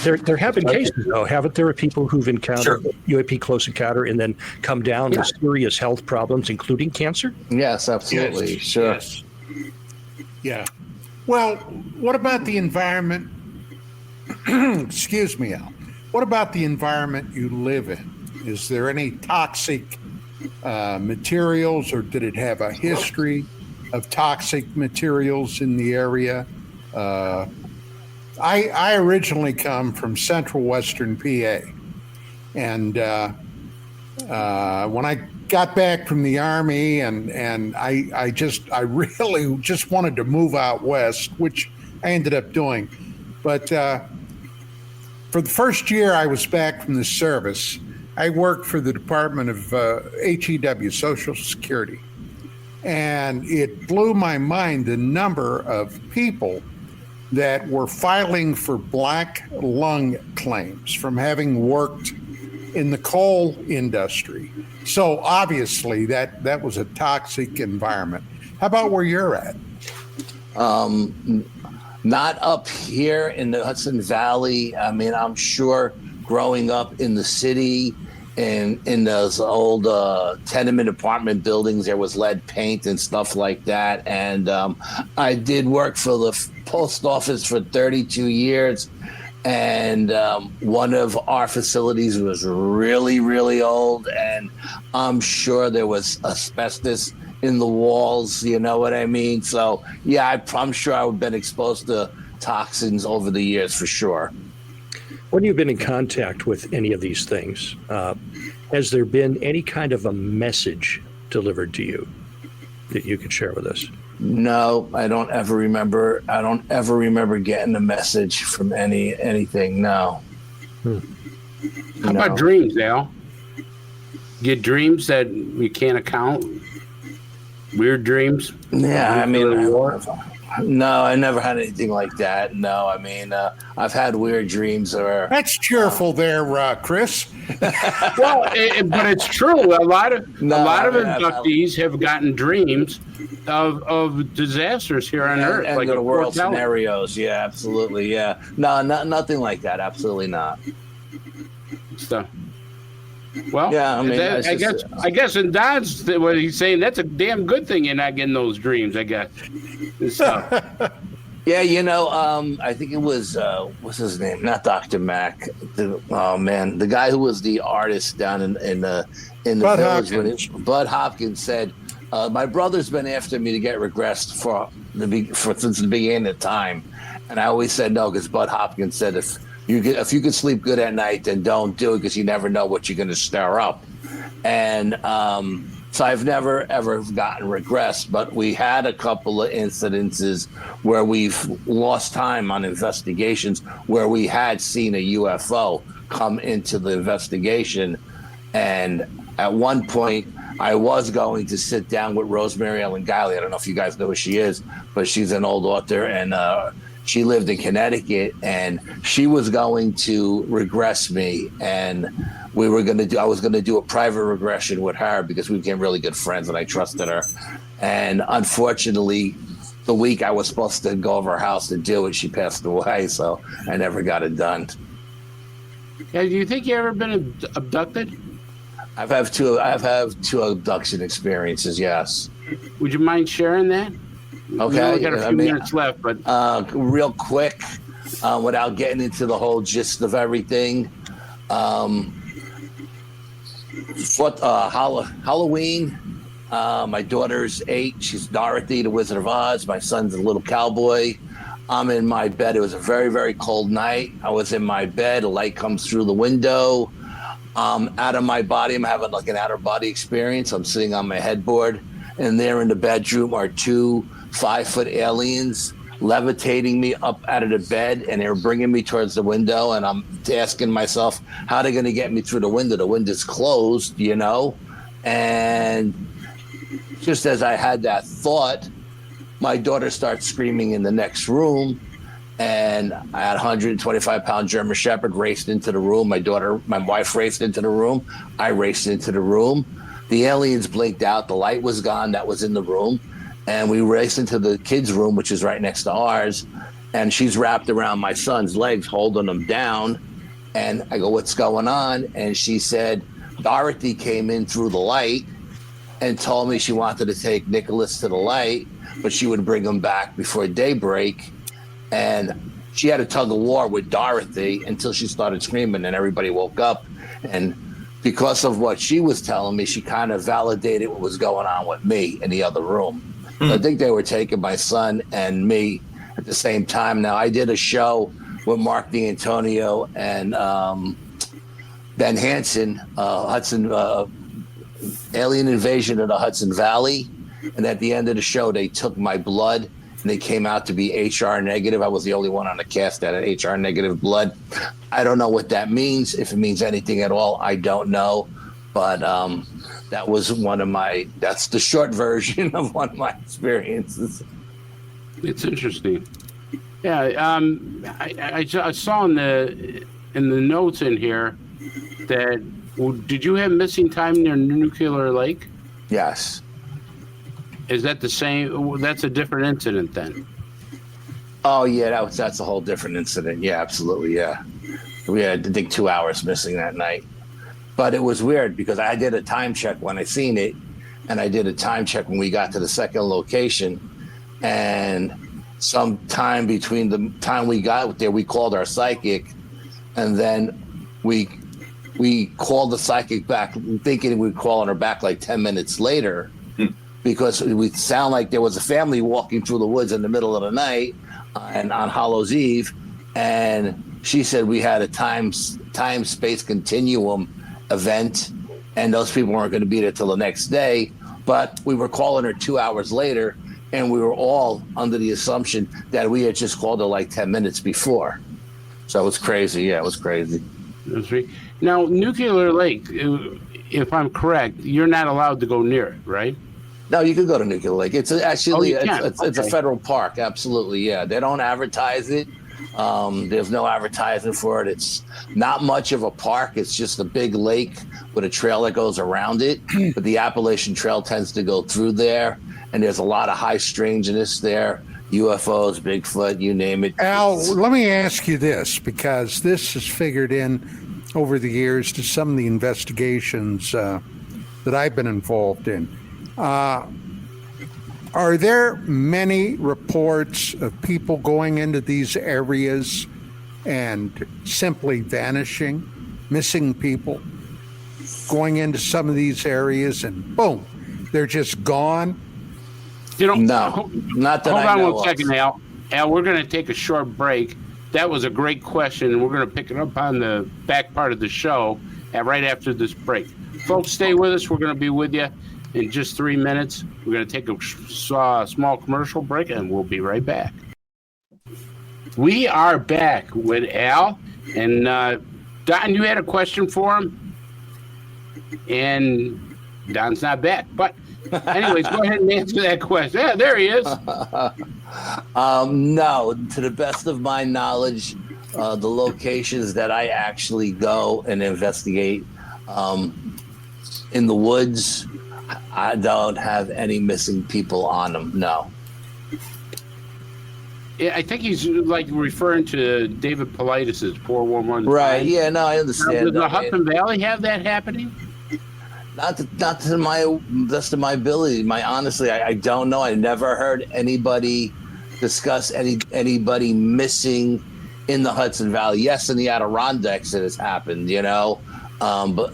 There have been cases, though, haven't there, of people who've encountered UAP close encounter and then come down with serious health problems, including cancer? Yes, absolutely. Yes, sure. yes. Yeah. Well, what about the environment? Excuse me, Al. What about the environment you live in? Is there any toxic materials, or did it have a history of toxic materials in the area? I originally come from central western PA, and when I got back from the army, and I really just wanted to move out west, which I ended up doing, but for the first year I was back from the service, I worked for the Department of HEW, Social Security. And it blew my mind the number of people that were filing for black lung claims from having worked in the coal industry. So obviously that was a toxic environment. How about where you're at? Not up here in the Hudson Valley. I mean, I'm sure growing up in the city and in those old tenement apartment buildings, there was lead paint and stuff like that. And I did work for the post office for 32 years. And one of our facilities was really, really old. And I'm sure there was asbestos in the walls, you know what I mean? So, yeah, I'm sure I've been exposed to toxins over the years for sure. When you've been in contact with any of these things, has there been any kind of a message delivered to you that you could share with us? No, I don't ever remember. I don't ever remember getting a message from anything. No. How about dreams, Al? Get dreams that you can't account? Weird dreams? Yeah, I mean, no, I never had anything like that. No, I mean, I've had weird dreams. Or That's cheerful there, Chris. Well, but it's true. A lot of inductees have gotten dreams of disasters here on Earth, and like the world scenarios. Yeah, absolutely. Yeah, no, nothing like that. Absolutely not. Stuff. Well, yeah, I mean, I guess in Don's what he's saying, that's a damn good thing you're not getting those dreams. I guess. Yeah, you know, I think it was what's his name? Not Dr. Mack. The guy who was the artist down in the Bud village. Hopkins. Bud Hopkins said, "My brother's been after me to get regressed since the beginning of time," and I always said no because Bud Hopkins said if you could sleep good at night, then don't do it because you never know what you're going to stir up. And so I've never, ever gotten regressed, but we had a couple of incidences where we've lost time on investigations where we had seen a UFO come into the investigation. And at one point, I was going to sit down with Rosemary Ellen Guiley. I don't know if you guys know who she is, but she's an old author, and she lived in Connecticut, and she was going to regress me, and I was going to do a private regression with her because we became really good friends and I trusted her. And unfortunately, the week I was supposed to go over her house to do it, she passed away, so I never got it done. Yeah, do you think you ever been abducted? I've had two abduction experiences, yes. Would you mind sharing that? Okay. We got a few minutes left, but real quick, without getting into the whole gist of everything, Halloween, my daughter's 8. She's Dorothy, the Wizard of Oz. My son's a little cowboy. I'm in my bed. It was a very, very cold night. I was in my bed. A light comes through the window. Out of my body, I'm having like an out-of-body experience. I'm sitting on my headboard, and there in the bedroom are 2 5-foot aliens levitating me up out of the bed, and they were bringing me towards the window, and I'm asking myself, how are they going to get me through the window? The window's closed, you know? And just as I had that thought, my daughter starts screaming in the next room, and I had a 125-pound German Shepherd raced into the room. My wife raced into the room. I raced into the room. The aliens blinked out. The light was gone that was in the room. And we raced into the kids' room, which is right next to ours. And she's wrapped around my son's legs, holding him down. And I go, what's going on? And she said, Dorothy came in through the light and told me she wanted to take Nicholas to the light, but she would bring him back before daybreak. And she had a tug of war with Dorothy until she started screaming, and everybody woke up. And because of what she was telling me, she kind of validated what was going on with me in the other room. I think they were taking my son and me at the same time. Now, I did a show with Mark D'Antonio and Ben Hansen, Alien Invasion of the Hudson Valley. And at the end of the show, they took my blood and they came out to be HR negative. I was the only one on the cast that had HR negative blood. I don't know what that means. If it means anything at all, I don't know. But that was that's the short version of one of my experiences. It's interesting. Yeah, I saw in the notes in here that did you have missing time near Nuclear Lake? Yes. Is that the same? That's a different incident then. Oh yeah, that's a whole different incident. Yeah, absolutely. Yeah, we had I think 2 hours missing that night. But it was weird because I did a time check when I seen it, and I did a time check when we got to the second location, and some time between the time we got there, we called our psychic, and then we called the psychic back, thinking we'd calling her back like 10 minutes later, because we sound like there was a family walking through the woods in the middle of the night and on Hallows Eve, and she said we had a time space continuum event, and those people weren't going to be there till the next day. But we were calling her 2 hours later, and we were all under the assumption that we had just called her like 10 minutes before. So it was crazy. Yeah, it was crazy. That's right. Now, Nuclear Lake, if I'm correct, you're not allowed to go near it, right? No, you could go to Nuclear Lake. It's actually it's a Okay. federal park. Absolutely, yeah. They don't advertise it. There's no advertising for it. It's not much of a park. It's just a big lake with a trail that goes around it. But the Appalachian Trail tends to go through there, and there's a lot of high strangeness there. UFOs, Bigfoot, you name it. Al, let me ask you this, because this has figured in over the years to some of the investigations that I've been involved in. Are there many reports of people going into these areas and simply vanishing, missing people, going into some of these areas and boom, they're just gone? You know, No, not that hold I on know one of. second, Al. Al, we're going to take a short break. That was a great question, and we're going to pick it up on the back part of the show right after this break. Folks, stay with us. We're going to be with you in just 3 minutes. We're going to take a small commercial break, and we'll be right back. We are back with Al, and Don, you had a question for him, and Don's not back, but anyways, go ahead and answer that question. Yeah, there he is. No, to the best of my knowledge, the locations that I actually go and investigate in the woods, I don't have any missing people on them. No. Yeah, I think he's like referring to David Politis' 411. Right. Yeah. No, I Now, understand. does the I mean, Hudson Valley have that happening? not to my best of my ability. Honestly, I don't know. I never heard anybody discuss anybody missing in the Hudson Valley. Yes, in the Adirondacks it has happened, but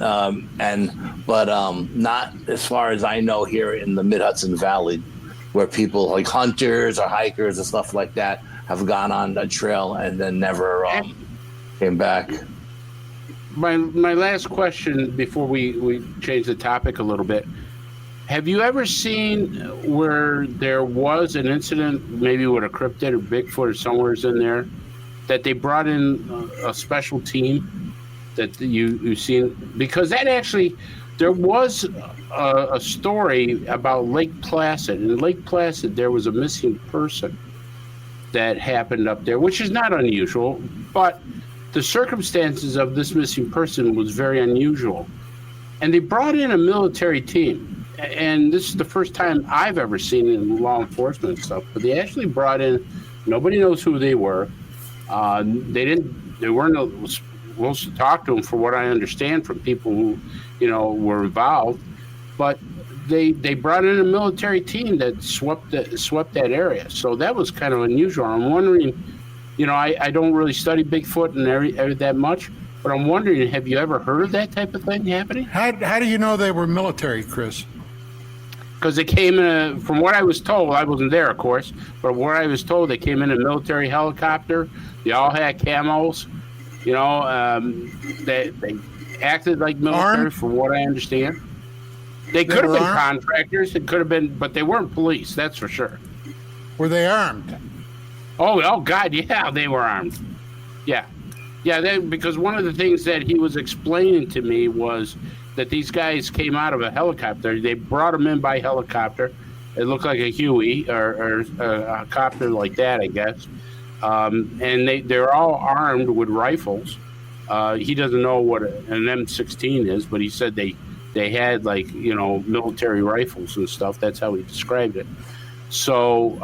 not as far as I know here in the Mid Hudson Valley, where people like hunters or hikers and stuff like that have gone on a trail and then never came back. My last question before we change the topic a little bit. Have you ever seen where there was an incident, maybe with a cryptid or Bigfoot or somewhere's in there, that they brought in a special team that you've seen? Because that actually, there was a story about Lake Placid. In Lake Placid, there was a missing person that happened up there, which is not unusual, but the circumstances of this missing person was very unusual. And they brought in a military team. And this is the first time I've ever seen it in law enforcement stuff, but they actually brought in, nobody knows who they were. They weren't supposed to talk to them, for what I understand from people who, were involved. But they brought in a military team that swept that area. So that was kind of unusual. I'm wondering, I don't really study Bigfoot and that much, but I'm wondering, have you ever heard of that type of thing happening? How do you know they were military, Chris? because they came in from what I was told, I wasn't there, of course, but what I was told, they came in a military helicopter. They all had camos. You know, they acted like military, Armed? from what I understand. They could have were been armed? contractors. It could have been, but they weren't police. That's for sure. Were they armed? Oh, God, yeah, they were armed. Yeah, because one of the things that he was explaining to me was that these guys came out of a helicopter. They brought them in by helicopter. It looked like a Huey or a copter like that, I guess. And they're all armed with rifles. He doesn't know what an M16 is, but he said they had, like, you know, military rifles and stuff. That's how he described it. So,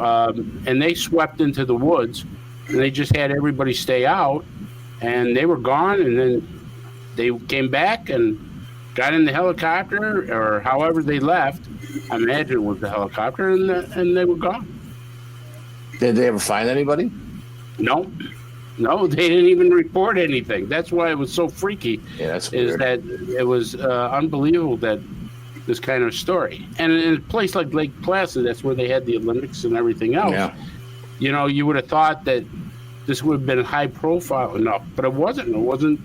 and they swept into the woods, and they just had everybody stay out, and they were gone, and then they came back and got in the helicopter, or however they left. I imagine it was the helicopter, and they were gone. Did they ever find anybody? No, they didn't even report anything. That's why it was so freaky. Yeah, that's is weird. that it was unbelievable that this kind of story. And in a place like Lake Placid, that's where they had the Olympics and everything else. Yeah. You know, you would have thought that this would have been high profile enough, but it wasn't. It wasn't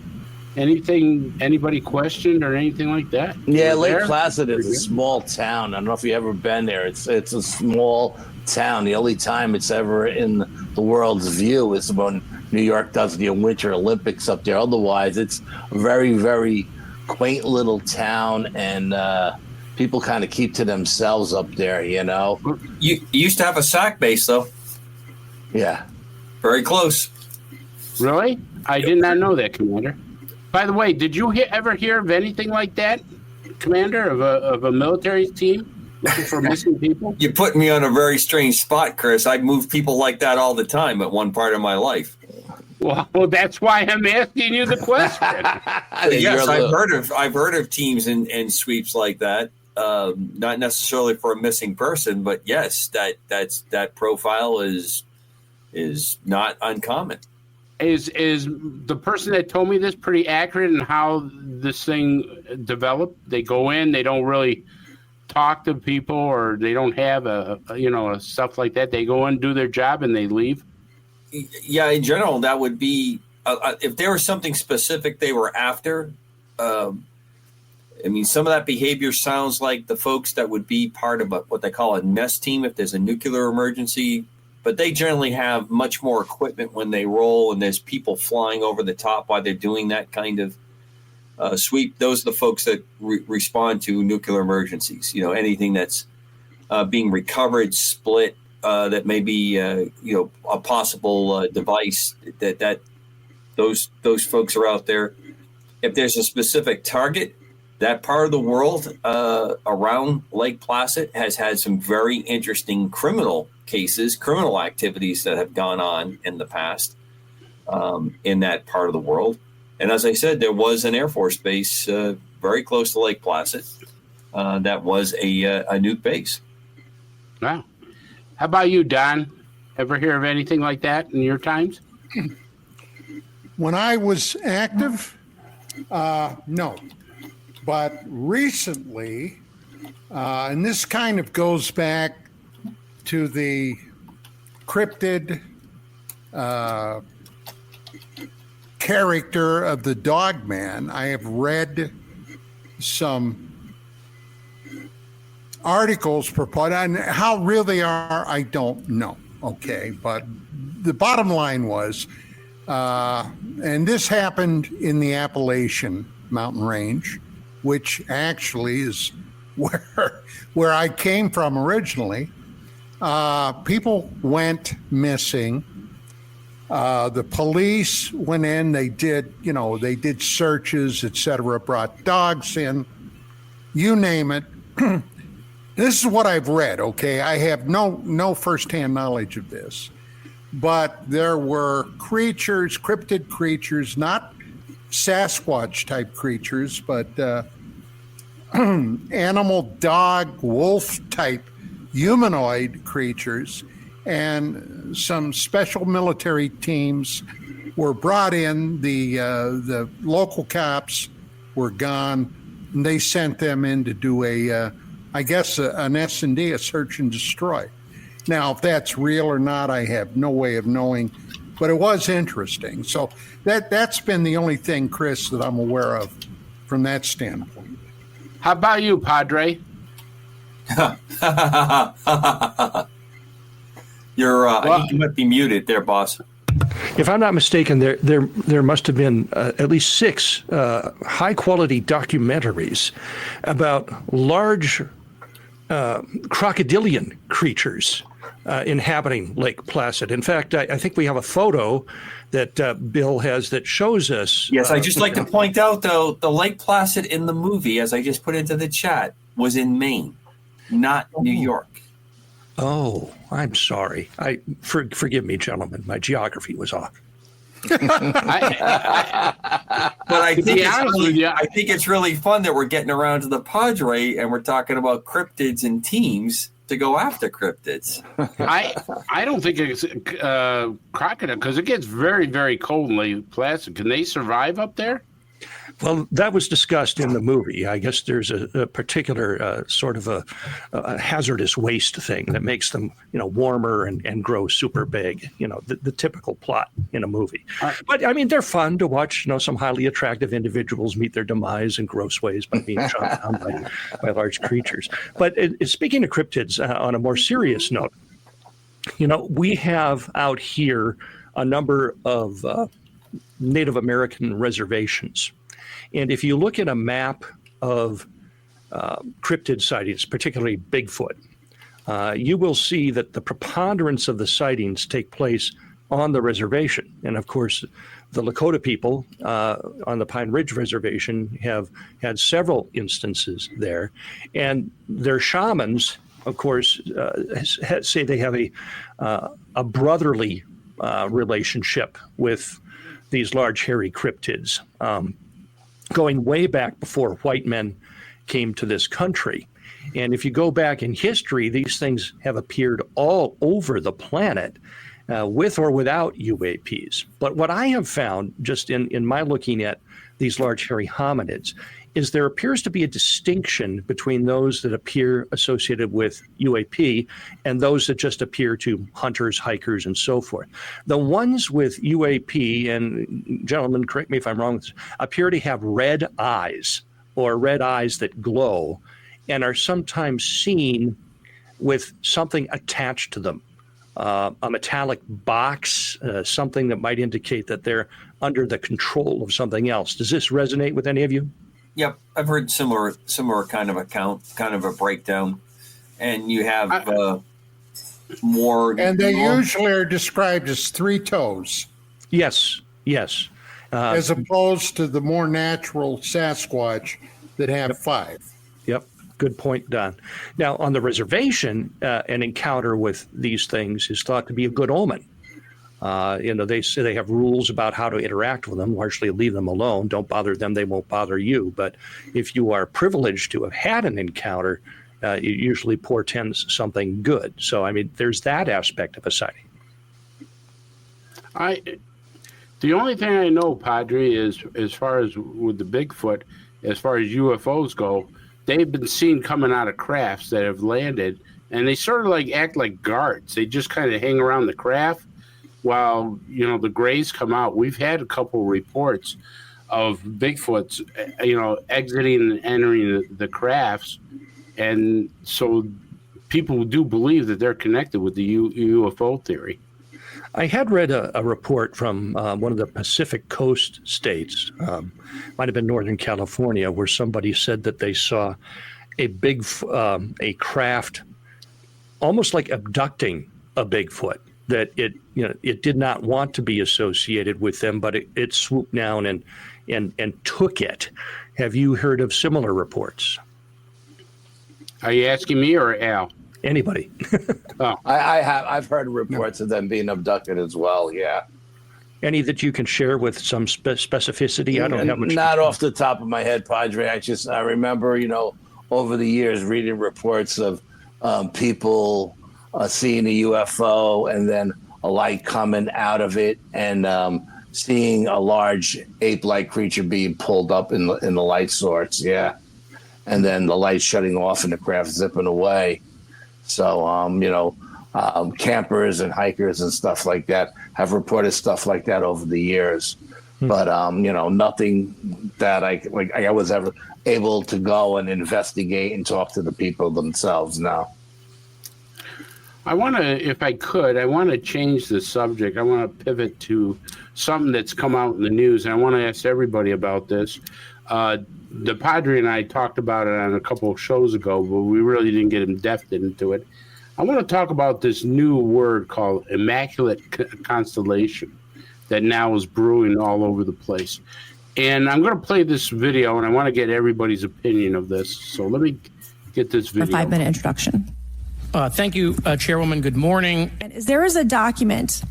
anything anybody questioned or anything like that. Yeah, You were Lake there. Placid is a small town. I don't know if you've ever been there. It's a small town. The only time it's ever in the world's view is when New York does the Winter Olympics up there. Otherwise, it's a very, very quaint little town, and people kind of keep to themselves up there, you know? You used to have a SAC base, though. Yeah. Very close. Really? I did not know that, Commander. By the way, did you ever hear of anything like that, Commander, of a military team looking for missing people? You put me on a very strange spot, Chris. I moved people like that all the time at one part of my life. Well, that's why I'm asking you the question. Yes, I've heard of teams and sweeps like that. Not necessarily for a missing person, but yes, that profile is not uncommon. Is the person that told me this pretty accurate in how this thing developed? They go in, they don't really talk to people, or they don't have a stuff like that. They go in, do their job, and they leave. Yeah, in general, that would be if there was something specific they were after. I mean, some of that behavior sounds like the folks that would be part of what they call a mess team if there's a nuclear emergency. But they generally have much more equipment when they roll, and there's people flying over the top while they're doing that kind of sweep. Those are the folks that respond to nuclear emergencies. You know, anything that's being recovered, split, that may be a possible device. That those folks are out there. If there's a specific target, that part of the world around Lake Placid has had some very interesting criminal activities that have gone on in the past in that part of the world. And as I said, there was an Air Force base very close to Lake Placid that was a nuke base. Wow. How about you, Don? Ever hear of anything like that in your times? When I was active, no. But recently, and this kind of goes back to the cryptid character of the Dog Man, I have read some articles purporting, and how real they are, I don't know. Okay, but the bottom line was, and this happened in the Appalachian mountain range, which actually is where I came from originally. People went missing. The police went in. They did searches, etc. Brought dogs in. You name it. This is what I've read. Okay, I have no firsthand knowledge of this, but there were creatures, cryptid creatures, not Sasquatch type creatures, but animal, dog, wolf type humanoid creatures, and some special military teams were brought in. The local cops were gone, and they sent them in to do a I guess an S&D, a search and destroy. Now, if that's real or not, I have no way of knowing, but it was interesting. So that's been the only thing, Chris, that I'm aware of from that standpoint. How about you, Padre? You might be muted there, boss. If I'm not mistaken, there must have been at least 6 high-quality documentaries about large crocodilian creatures inhabiting Lake Placid. In fact, I think we have a photo that Bill has that shows us. Yes, I just like to point out, though, the Lake Placid in the movie, as I just put into the chat, was in Maine, not New York. Oh, I'm sorry. Forgive me, gentlemen. My geography was off. But I think it's really fun that we're getting around to the Padre and we're talking about cryptids and teams to go after cryptids. I don't think it's crocodile because it gets very, very cold in Lake Placid. Can they survive up there? Well, that was discussed in the movie. I guess there's a particular sort of a hazardous waste thing that makes them, warmer and grow super big. The typical plot in a movie. But I mean, they're fun to watch. Some highly attractive individuals meet their demise in gross ways by being shot down by large creatures. But speaking of cryptids, on a more serious note, we have out here a number of Native American reservations. And if you look at a map of cryptid sightings, particularly Bigfoot, you will see that the preponderance of the sightings take place on the reservation. And of course, the Lakota people on the Pine Ridge Reservation have had several instances there. And their shamans, of course, say they have a brotherly relationship with these large hairy cryptids, going way back before white men came to this country. And if you go back in history, these things have appeared all over the planet, with or without UAPs. But what I have found, just in my looking at these large hairy hominids, is there appears to be a distinction between those that appear associated with UAP and those that just appear to hunters, hikers, and so forth. The ones with UAP, and gentlemen, correct me if I'm wrong, appear to have red eyes or red eyes that glow and are sometimes seen with something attached to them, a metallic box, something that might indicate that they're under the control of something else. Does this resonate with any of you? Yep, I've heard similar kind of a breakdown, and you have more. And they usually are described as 3 toes. Yes. As opposed to the more natural Sasquatch that have 5. Yep. Good point, Don. Now, on the reservation, an encounter with these things is thought to be a good omen. They say they have rules about how to interact with them, largely leave them alone. Don't bother them. They won't bother you. But if you are privileged to have had an encounter, it usually portends something good. So, I mean, there's that aspect of a sighting. The only thing I know, Padre, is as far as with the Bigfoot, as far as UFOs go, they've been seen coming out of crafts that have landed, and they sort of act like guards. They just kind of hang around the craft while, the grays come out. We've had a couple reports of Bigfoots, exiting and entering the crafts. And so people do believe that they're connected with the UFO theory. I had read a report from one of the Pacific Coast states, might have been Northern California, where somebody said that they saw a craft almost like abducting a Bigfoot, that it did not want to be associated with them, but it swooped down and took it. Have you heard of similar reports? Are you asking me or Al? Anybody? Oh. I've heard reports of them being abducted as well. Yeah. Any that you can share with some specificity? I don't have much. Not off the top of my head, Padre. I remember, over the years reading reports of people seeing a UFO and then a light coming out of it, and seeing a large ape-like creature being pulled up in the light source. Yeah. and then the lights shutting off and the craft zipping away. So, campers and hikers and stuff like that have reported stuff like that over the years. But, nothing that I was ever able to go and investigate and talk to the people themselves now. I want to change the subject. I want to pivot to something that's come out in the news, and I want to ask everybody about this. The Padre and I talked about it on a couple of shows ago, but we really didn't get in depth into it. I want to talk about this new word called immaculate constellation that now is brewing all over the place. And I'm going to play this video, and I want to get everybody's opinion of this. So let me get this video. A 5-minute introduction. Thank you, Chairwoman. Good morning. There is a document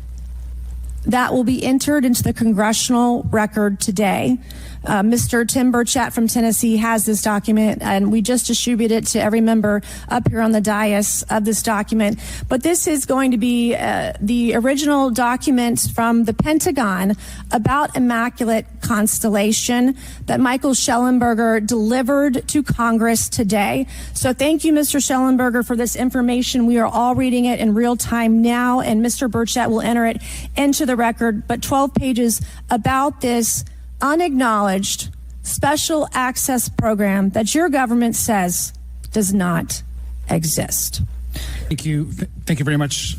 that will be entered into the congressional record today. Mr. Tim Burchett from Tennessee has this document, and we just distributed it to every member up here on the dais of this document. But this is going to be the original document from the Pentagon about Immaculate Constellation that Michael Schellenberger delivered to Congress today. So thank you, Mr. Schellenberger, for this information. We are all reading it in real time now, and Mr. Burchett will enter it into the record. But 12 pages about this unacknowledged special access program that your government says does not exist. Thank you. Thank you very much,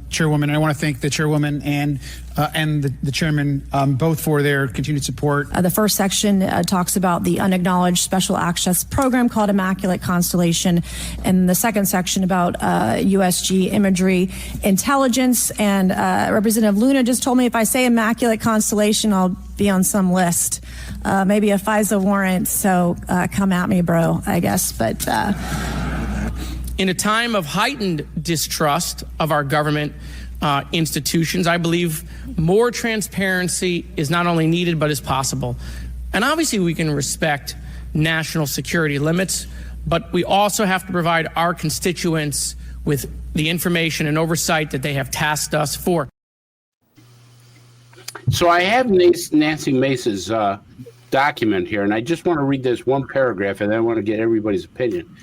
Chairwoman. I want to thank the Chairwoman and the Chairman both for their continued support. The first section talks about the unacknowledged special access program called Immaculate Constellation, and the second section about USG imagery intelligence. And Representative Luna just told me if I say Immaculate Constellation, I'll be on some list, maybe a FISA warrant. So come at me, bro, I guess. But In a time of heightened distrust of our government institutions, I believe more transparency is not only needed, but is possible. And obviously we can respect national security limits, but we also have to provide our constituents with the information and oversight that they have tasked us for. So I have Nancy Mace's document here, and I just want to read this one paragraph, and then I want to get everybody's opinion.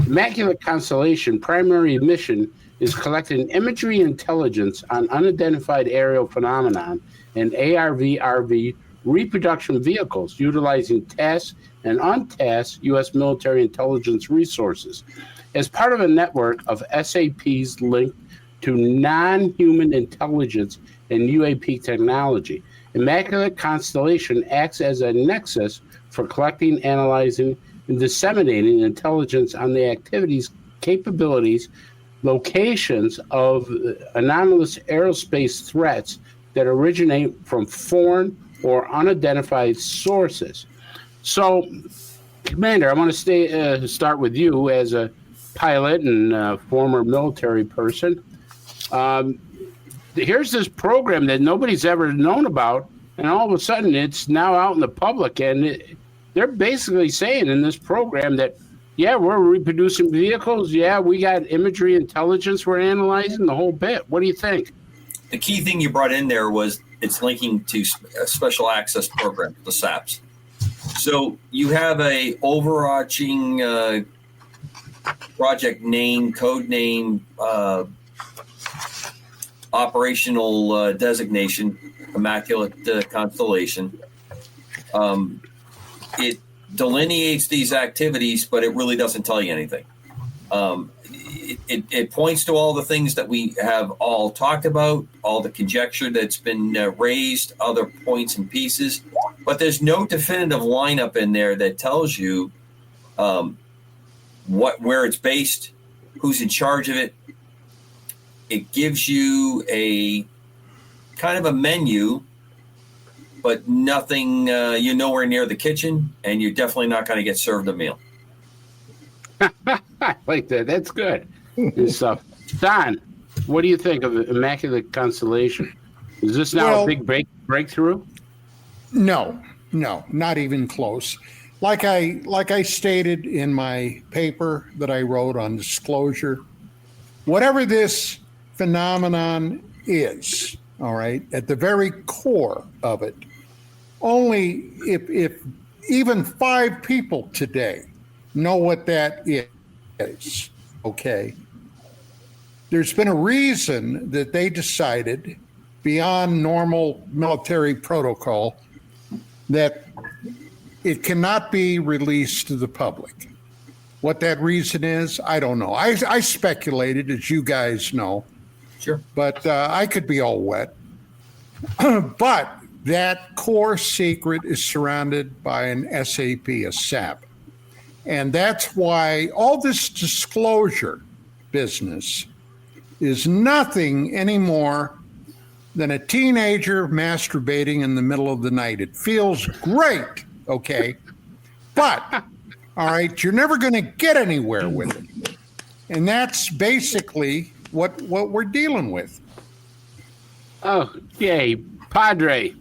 Immaculate Constellation primary mission is collecting imagery intelligence on unidentified aerial phenomenon and ARV-RV reproduction vehicles utilizing tasked and untasked U.S. military intelligence resources as part of a network of SAPs linked to non-human intelligence and UAP technology. Immaculate Constellation acts as a nexus for collecting, analyzing, and disseminating intelligence on the activities, capabilities, locations of anomalous aerospace threats that originate from foreign or unidentified sources. So, Commander, I want to start with you as a pilot and former military person. Here's this program that nobody's ever known about, and all of a sudden it's now out in the public, and they're basically saying in this program that, yeah, we're reproducing vehicles, yeah, we got imagery intelligence we're analyzing, the whole bit. What do you think? The key thing you brought in there was it's linking to a special access program, the SAPs. So you have a overarching project name, code name, operational designation, Immaculate Constellation. It delineates these activities, but it really doesn't tell you anything. It points to all the things that we have all talked about, all the conjecture that's been raised, other points and pieces, but there's no definitive lineup in there that tells you where it's based, who's in charge of it. It gives you a kind of a menu, but nothing, you're nowhere near the kitchen, and you're definitely not going to get served a meal. I like that. That's good. Good stuff. Don, what do you think of Immaculate Constellation? Is this now a big breakthrough? No, not even close. Like I stated in my paper that I wrote on disclosure, whatever this phenomenon is, all right, at the very core of it, only if even 5 people today know what that is. Okay. There's been a reason that they decided, beyond normal military protocol, that it cannot be released to the public. What that reason is, I don't know. I speculated, as you guys know. Sure. But I could be all wet. But that core secret is surrounded by an SAP, a SAP. And that's why all this disclosure business is nothing anymore than a teenager masturbating in the middle of the night. It feels great, okay? But, all right, you're never going to get anywhere with it. And that's basically what we're dealing with. Oh, yay, Padre.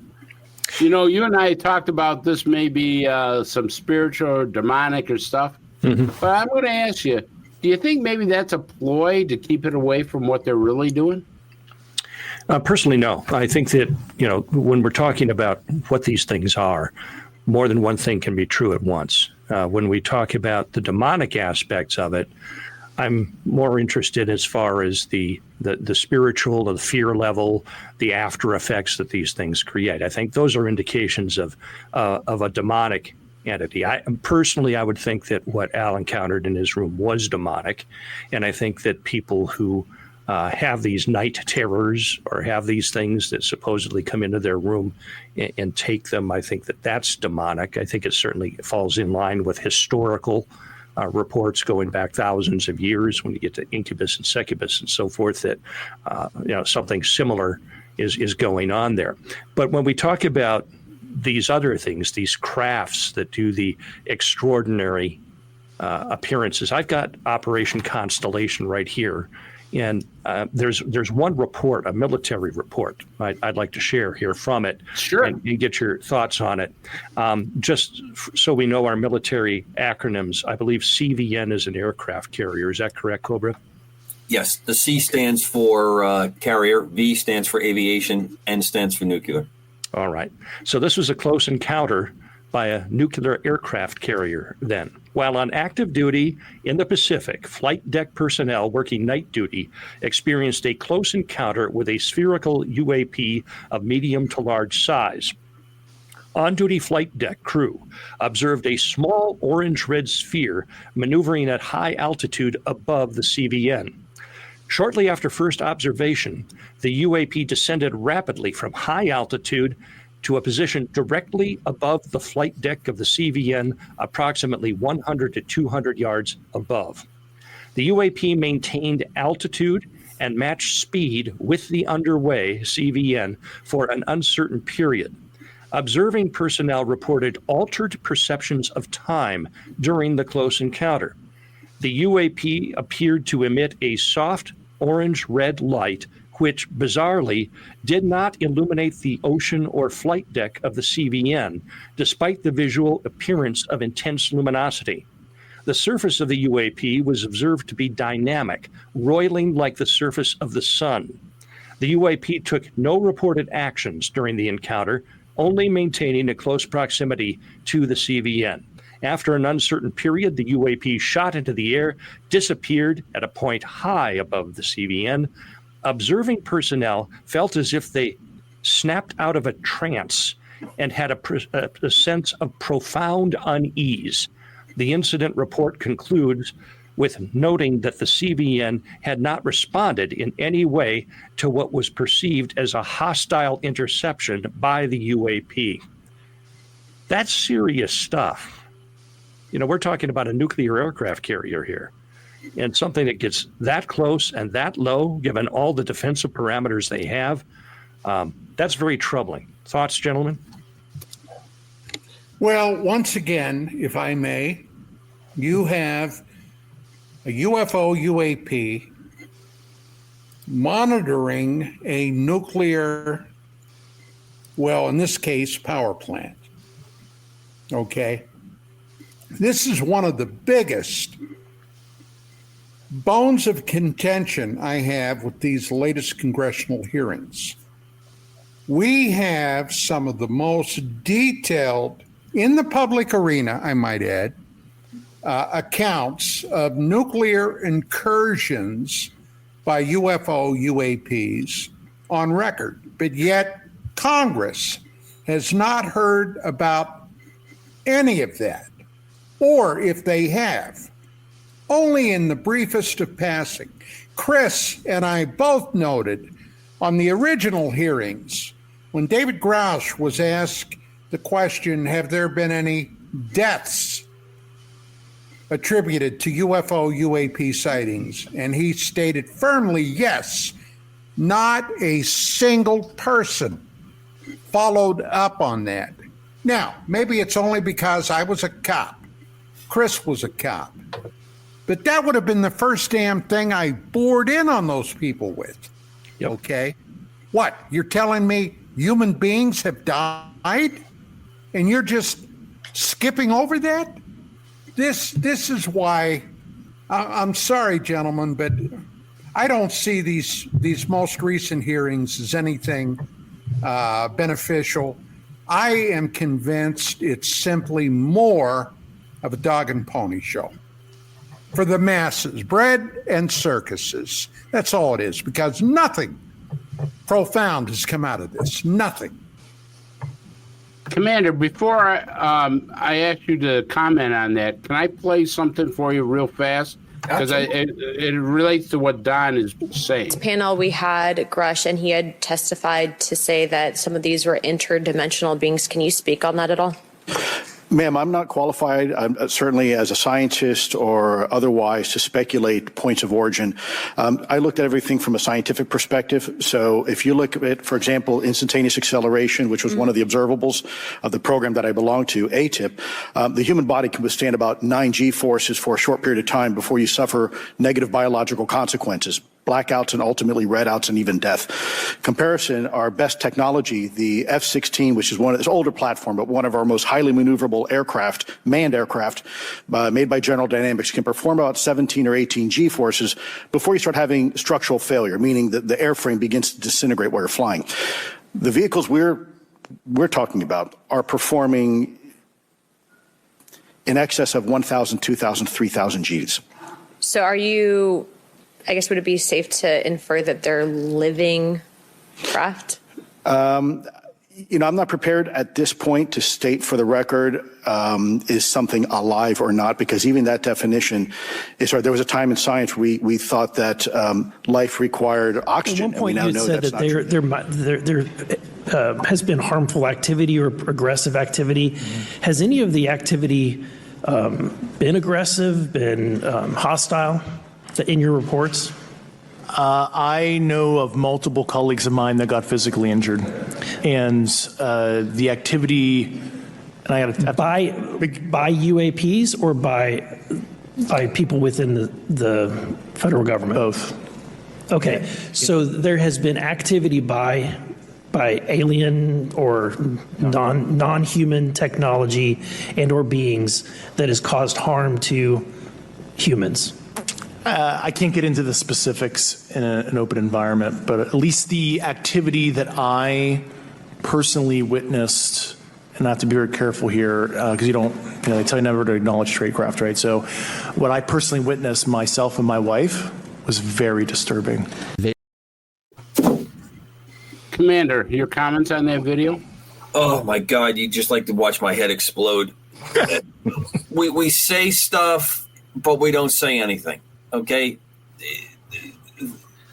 You know, you and I talked about this maybe some spiritual or demonic or stuff. Mm-hmm. But I'm going to ask you, do you think maybe that's a ploy to keep it away from what they're really doing? Personally, no. I think that, you know, when we're talking about what these things are, more than one thing can be true at once. When we talk about the demonic aspects of it, I'm more interested as far as the spiritual, the fear level, the after effects that these things create. I think those are indications of a demonic entity. I would think that what Al encountered in his room was demonic, and I think that people who have these night terrors or have these things that supposedly come into their room and take them, I think that that's demonic. I think it certainly falls in line with historical reports going back thousands of years when you get to incubus and succubus and so forth, that something similar is going on there. But when we talk about these other things, these crafts that do the extraordinary appearances, I've got Operation Constellation right here. And there's one report, a military report, I'd like to share here from it. Sure. And get your thoughts on it. Just so we know our military acronyms, I believe CVN is an aircraft carrier. Is that correct, Cobra? Yes. The C stands for carrier, V stands for aviation, N stands for nuclear. All right. So this was a close encounter by a nuclear aircraft carrier then. While on active duty in the Pacific, flight deck personnel working night duty experienced a close encounter with a spherical UAP of medium to large size. On-duty flight deck crew observed a small orange-red sphere maneuvering at high altitude above the CVN. Shortly after first observation, the UAP descended rapidly from high altitude to a position directly above the flight deck of the CVN, approximately 100 to 200 yards above. The UAP maintained altitude and matched speed with the underway CVN for an uncertain period. Observing personnel reported altered perceptions of time during the close encounter. The UAP appeared to emit a soft orange-red light, which bizarrely did not illuminate the ocean or flight deck of the CVN, despite the visual appearance of intense luminosity. The surface of the UAP was observed to be dynamic, roiling like the surface of the sun. The UAP took no reported actions during the encounter, only maintaining a close proximity to the CVN. After an uncertain period, the UAP shot into the air, disappeared at a point high above the CVN. Observing personnel felt as if they snapped out of a trance and had a sense of profound unease. The incident report concludes with noting that the CVN had not responded in any way to what was perceived as a hostile interception by the UAP. That's serious stuff. You know, we're talking about a nuclear aircraft carrier here. And something that gets that close and that low, given all the defensive parameters they have, that's very troubling. Thoughts, gentlemen? Well, once again, if I may, you have a UFO UAP monitoring a nuclear, well, in this case, power plant. Okay? This is one of the biggest bones of contention I have with these latest congressional hearings. We have some of the most detailed, in the public arena, I might add, accounts of nuclear incursions by UFO UAPs on record, but yet Congress has not heard about any of that, or if they have, only in the briefest of passing. Chris and I both noted on the original hearings when David Grouch was asked the question, have there been any deaths attributed to UFO UAP sightings? And he stated firmly, yes, not a single person followed up on that. Now, maybe it's only because I was a cop. Chris was a cop. But that would have been the first damn thing I bored in on those people with. Yep. Okay? What? You're telling me human beings have died? And you're just skipping over that? This is why I'm sorry, gentlemen, but I don't see these most recent hearings as anything beneficial. I am convinced it's simply more of a dog and pony show for the masses, bread and circuses. That's all it is, because nothing profound has come out of this. Nothing. Commander, before I ask you to comment on that, can I play something for you real fast? Because it relates to what Don is saying. This panel, we had Grush, and he had testified to say that some of these were interdimensional beings. Can you speak on that at all? Ma'am, I'm not qualified, certainly as a scientist or otherwise, to speculate points of origin. I looked at everything from a scientific perspective. So if you look at, for example, instantaneous acceleration, which was one of the observables of the program that I belong to, ATIP, the human body can withstand about 9 G-forces for a short period of time before you suffer negative biological consequences. Blackouts and ultimately redouts and even death. Comparison, our best technology, the F-16, which is this older platform, but one of our most highly maneuverable aircraft, manned aircraft, made by General Dynamics, can perform about 17 or 18 G-forces before you start having structural failure, meaning that the airframe begins to disintegrate while you're flying. The vehicles we're talking about are performing in excess of 1,000, 2,000, 3,000 Gs. So are you, I guess, would it be safe to infer that they're living craft? I'm not prepared at this point to state for the record is something alive or not, because even that definition is hard. There was a time in science we thought that life required oxygen. At one point, you said that there has been harmful activity or aggressive activity. Mm-hmm. Has any of the activity been aggressive, been hostile in your reports? I know of multiple colleagues of mine that got physically injured, and the activity. And I got by UAPs or by people within the federal government. Both. Okay, so there has been activity by alien or non-human technology and or beings that has caused harm to humans. I can't get into the specifics in an open environment, but at least the activity that I personally witnessed, and I have to be very careful here because they tell you never to acknowledge tradecraft, right? So what I personally witnessed, myself and my wife, was very disturbing. Commander, your comments on that video? Oh my God, you just like to watch my head explode. we say stuff, but we don't say anything. Okay,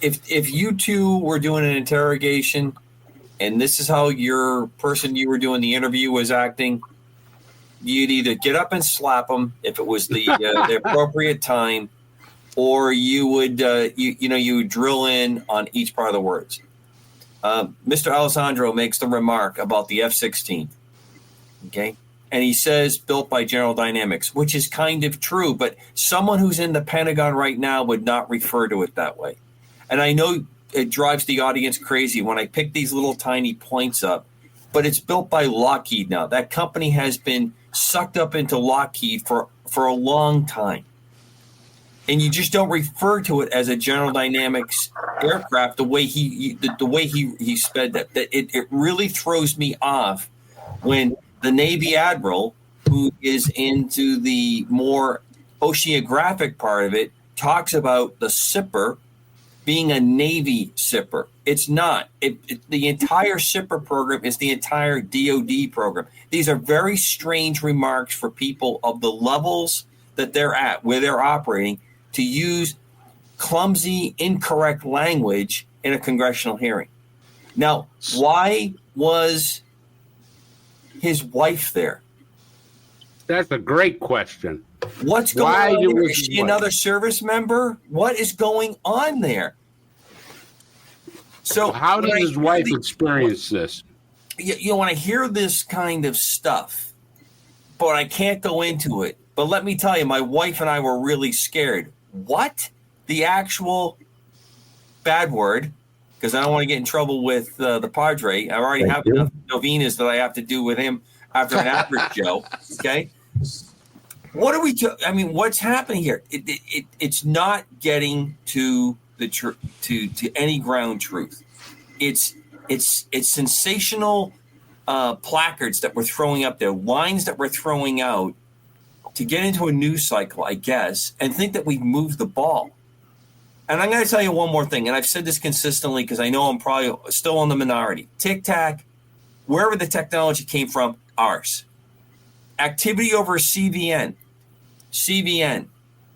if you two were doing an interrogation and this is how your person you were doing the interview was acting, you'd either get up and slap them if it was the appropriate time, or you would you would drill in on each part of the words. Mr. Alessandro makes the remark about the F-16. Okay. And he says built by General Dynamics, which is kind of true, but someone who's in the Pentagon right now would not refer to it that way. And I know it drives the audience crazy when I pick these little tiny points up, but it's built by Lockheed now. That company has been sucked up into Lockheed for a long time. And you just don't refer to it as a General Dynamics aircraft the way he sped that. It really throws me off when the Navy Admiral, who is into the more oceanographic part of it talks about the SIPR being a Navy SIPR. It's not. The entire SIPR program is the entire DoD program. These are very strange remarks for people of the levels that they're at, where they're operating, to use clumsy, incorrect language in a congressional hearing. Now, why was his wife there? That's a great question. What's going on here? Is she another service member? What is going on there? So how does his wife experience this? When I hear this kind of stuff, but I can't go into it. But let me tell you, my wife and I were really scared. What? The actual bad word, because I don't want to get in trouble with the Padre. I already have enough novenas that I have to do with him after an average show. Okay. What are we? What's happening here? It's not getting to the to any ground truth. It's sensational placards that we're throwing up there, lines that we're throwing out to get into a news cycle, I guess, and think that we've moved the ball. And I'm going to tell you one more thing, and I've said this consistently because I know I'm probably still on the minority. Tic Tac, wherever the technology came from, ours. Activity over CVN,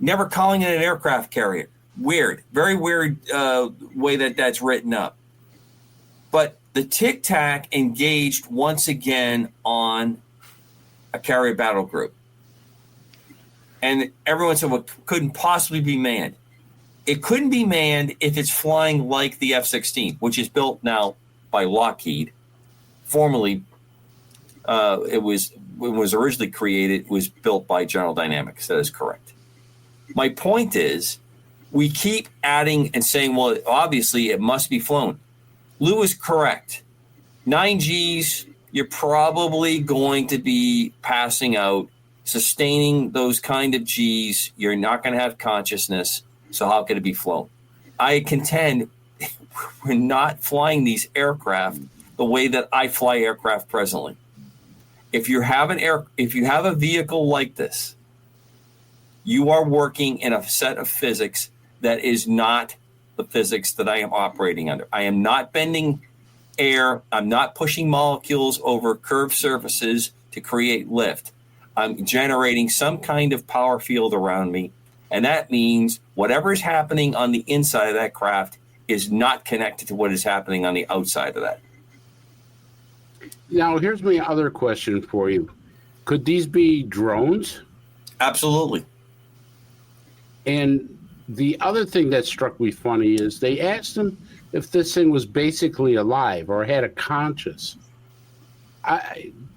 never calling it an aircraft carrier. Weird, very weird way that's written up. But the Tic Tac engaged once again on a carrier battle group. And everyone said, well, couldn't possibly be manned. It couldn't be manned if it's flying like the F-16, which is built now by Lockheed. Formerly, it was originally created, it was built by General Dynamics. That is correct. My point is, we keep adding and saying, well, obviously it must be flown. Lou is correct. 9Gs, you're probably going to be passing out, sustaining those kind of Gs. You're not going to have consciousness. So how could it be flown? I contend we're not flying these aircraft the way that I fly aircraft presently. If you have a vehicle like this, you are working in a set of physics that is not the physics that I am operating under. I am not bending air. I'm not pushing molecules over curved surfaces to create lift. I'm generating some kind of power field around me. And that means whatever is happening on the inside of that craft is not connected to what is happening on the outside of that. Now, here's my other question for you. Could these be drones? Absolutely. And the other thing that struck me funny is they asked him if this thing was basically alive or had a conscience.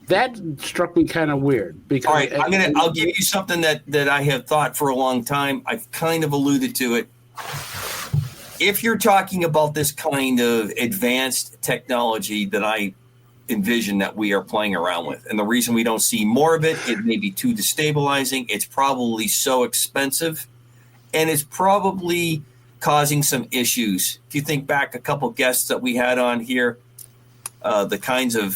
That struck me kind of weird. Because all right, I'll give you something that I have thought for a long time. I've kind of alluded to it. If you're talking about this kind of advanced technology that I envision that we are playing around with, and the reason we don't see more of it may be too destabilizing. It's probably so expensive, and it's probably causing some issues. If you think back a couple guests that we had on here, the kinds of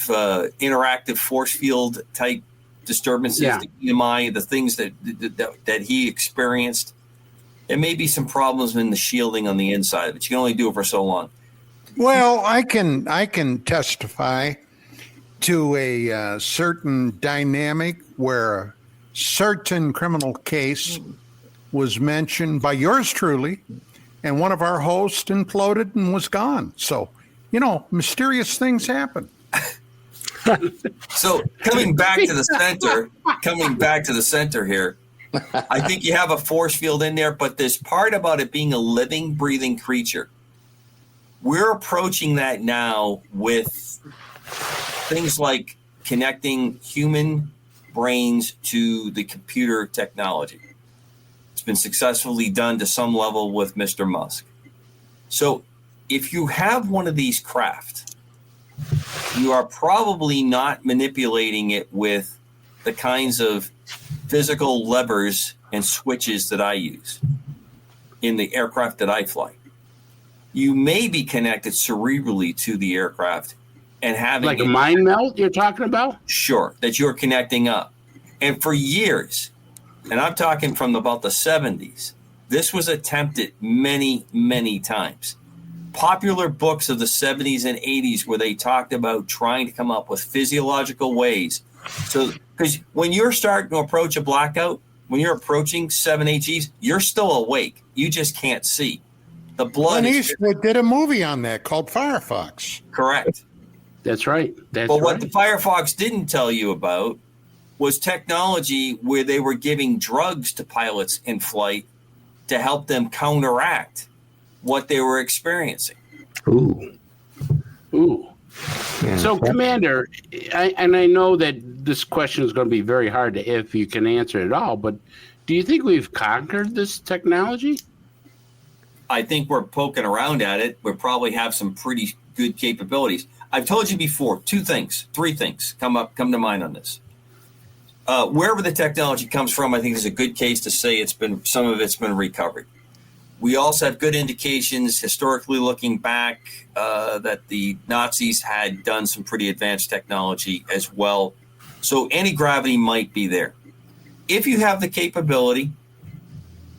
interactive force field type disturbances, the EMI, the things that he experienced, there may be some problems in the shielding on the inside, but you can only do it for so long. Well, I can testify to a certain dynamic where a certain criminal case was mentioned by yours truly, and one of our hosts imploded and was gone. So, mysterious things happen. So coming back to the center here, I think you have a force field in there, but this part about it being a living, breathing creature, we're approaching that now with things like connecting human brains to the computer technology. It's been successfully done to some level with Mr. Musk. So if you have one of these craft, you are probably not manipulating it with the kinds of physical levers and switches that I use in the aircraft that I fly. You may be connected cerebrally to the aircraft and having like a mind melt you're talking about? Sure, that you're connecting up. And for years, and I'm talking from about the 70s. This was attempted many, many times. Popular books of the 70s and 80s where they talked about trying to come up with physiological ways. So, because when you're starting to approach a blackout, when you're approaching 7 AGs, you're still awake. You just can't see. The blood. Clint Eastwood did a movie on that called Firefox. Correct. That's right. But what the Firefox didn't tell you about was technology where they were giving drugs to pilots in flight to help them counteract what they were experiencing. Ooh. Yeah. So, Commander, I know that this question is going to be very hard to, if you can answer it all, but do you think we've conquered this technology? I think we're poking around at it. We probably have some pretty good capabilities. I've told you before, three things come to mind on this. Wherever the technology comes from, I think there's a good case to say some of it's been recovered. We also have good indications, historically looking back, that the Nazis had done some pretty advanced technology as well. So anti-gravity might be there. If you have the capability,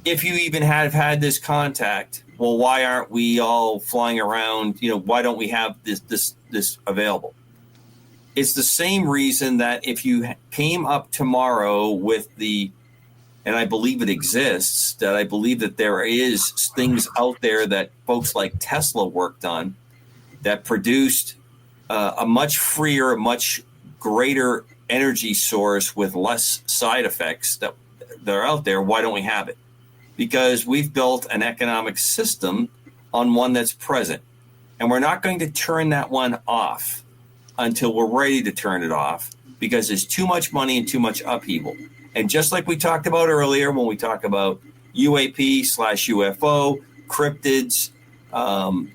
if you even have had this contact, well, why aren't we all flying around? Why don't we have this available? It's the same reason that if you came up tomorrow with and I believe it exists, that I believe that there is things out there that folks like Tesla worked on that produced a much freer, much greater energy source with less side effects that are out there. Why don't we have it? Because we've built an economic system on one that's present. And we're not going to turn that one off until we're ready to turn it off, because there's too much money and too much upheaval. And just like we talked about earlier, when we talk about UAP/UFO, cryptids,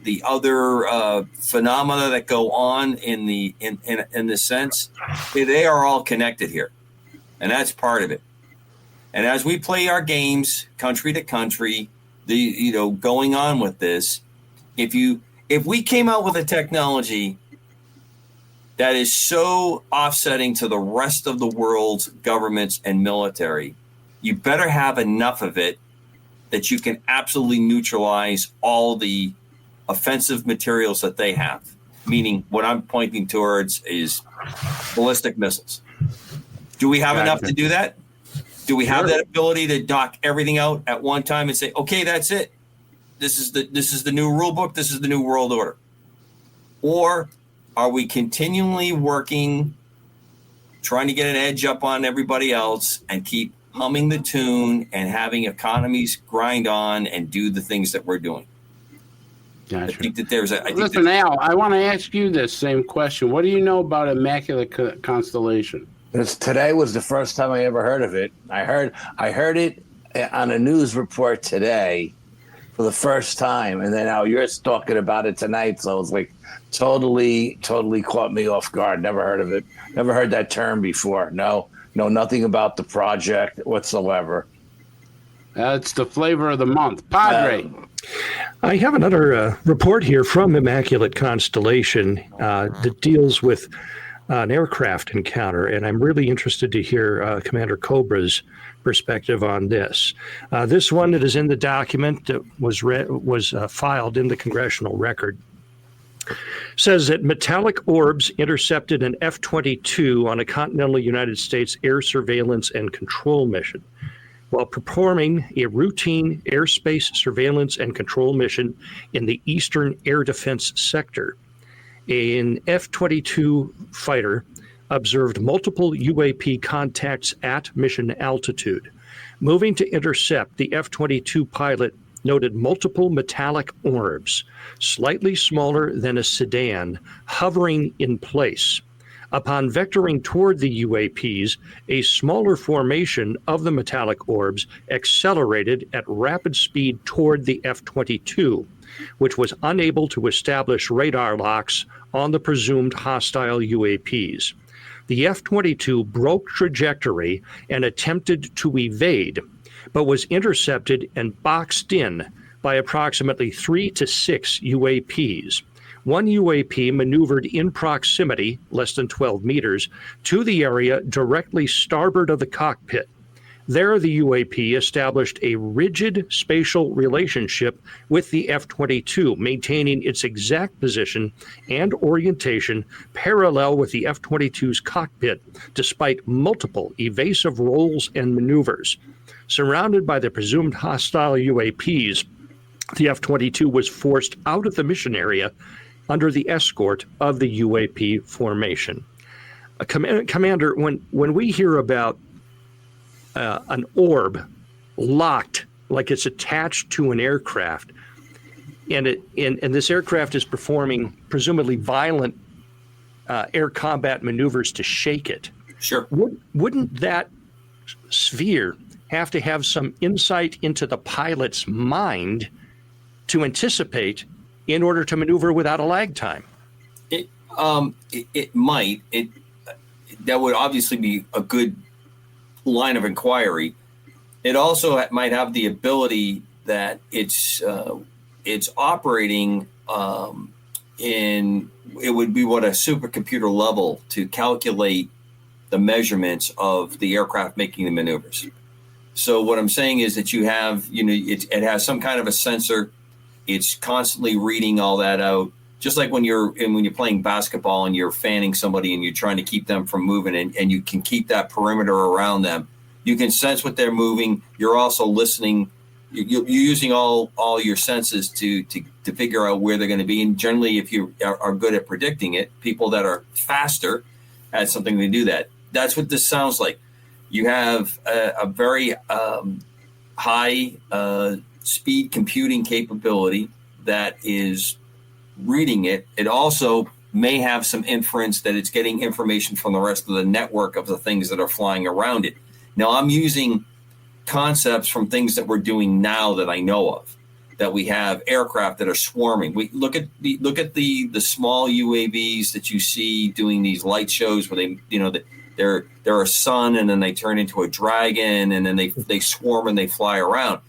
the other phenomena that go on in the sense, they are all connected here. And that's part of it. And as we play our games, country to country, going on with this, if we came out with a technology that is so offsetting to the rest of the world's governments and military, you better have enough of it that you can absolutely neutralize all the offensive materials that they have. Meaning, what I'm pointing towards is ballistic missiles. Do we have enough to do that? Do we have that ability to dock everything out at one time and say, okay, that's it. This is the new rule book. This is the new world order. Or are we continually working, trying to get an edge up on everybody else and keep humming the tune and having economies grind on and do the things that we're doing? Gotcha. I think that there's Listen, Al, I want to ask you this same question. What do you know about Immaculate Constellation? Today was the first time I ever heard of it. I heard it on a news report today for the first time, and then now you're talking about it tonight. So it's like totally caught me off guard. Never heard of it. Never heard that term before. No, nothing about the project whatsoever. That's the flavor of the month. Padre. I have another report here from Immaculate Constellation that deals with an aircraft encounter, and I'm really interested to hear Commander Cobra's perspective on this. This one that is in the document that was filed in the congressional record says that metallic orbs intercepted an F-22 on a continental United States air surveillance and control mission. While performing a routine airspace surveillance and control mission in the eastern air defense sector, an F-22 fighter observed multiple UAP contacts at mission altitude. Moving to intercept, the F-22 pilot noted multiple metallic orbs, slightly smaller than a sedan, hovering in place. Upon vectoring toward the UAPs, a smaller formation of the metallic orbs accelerated at rapid speed toward the F-22, which was unable to establish radar locks on the presumed hostile UAPs. The F-22 broke trajectory and attempted to evade, but was intercepted and boxed in by approximately 3 to 6 UAPs. One UAP maneuvered in proximity, less than 12 meters, to the area directly starboard of the cockpit. There, the UAP established a rigid spatial relationship with the F-22, maintaining its exact position and orientation parallel with the F-22's cockpit, despite multiple evasive rolls and maneuvers. Surrounded by the presumed hostile UAPs, the F-22 was forced out of the mission area under the escort of the UAP formation. Commander, when we hear about an orb locked, like it's attached to an aircraft, and this aircraft is performing presumably violent air combat maneuvers to shake it. Sure. Wouldn't that sphere have to have some insight into the pilot's mind to anticipate in order to maneuver without a lag time? It might. That would obviously be a good line of inquiry. It also might have the ability that it's operating in, it would be what, a supercomputer level to calculate the measurements of the aircraft making the maneuvers. So what I'm saying is that you have, it has some kind of a sensor. It's constantly reading all that out. Just like when you're playing basketball and you're fanning somebody and you're trying to keep them from moving, and you can keep that perimeter around them. You can sense what they're moving. You're also listening. You're using all your senses to figure out where they're going to be. And generally, if you are good at predicting it, people that are faster had something to do that. That's what this sounds like. You have a very high speed computing capability that is reading it. It also may have some inference that it's getting information from the rest of the network of the things that are flying around it. Now, I'm using concepts from things that we're doing now that I know of, that we have aircraft that are swarming. We look at the small UAVs that you see doing these light shows where they're a sun and then they turn into a dragon and then they swarm and they fly around.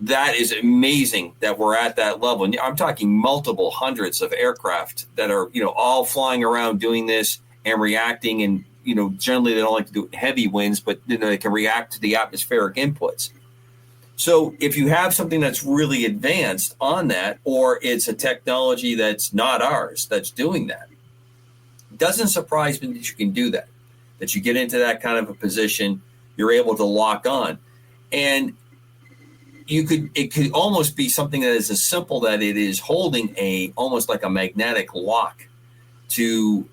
That is amazing that we're at that level. And I'm talking multiple hundreds of aircraft that are, all flying around doing this and reacting. And, generally they don't like to do it in heavy winds, but they can react to the atmospheric inputs. So if you have something that's really advanced on that, or it's a technology that's not ours that's doing that, it doesn't surprise me that you can do that you get into that kind of a position, you're able to lock on. And it could almost be something that is as simple that it is holding almost like a magnetic lock to,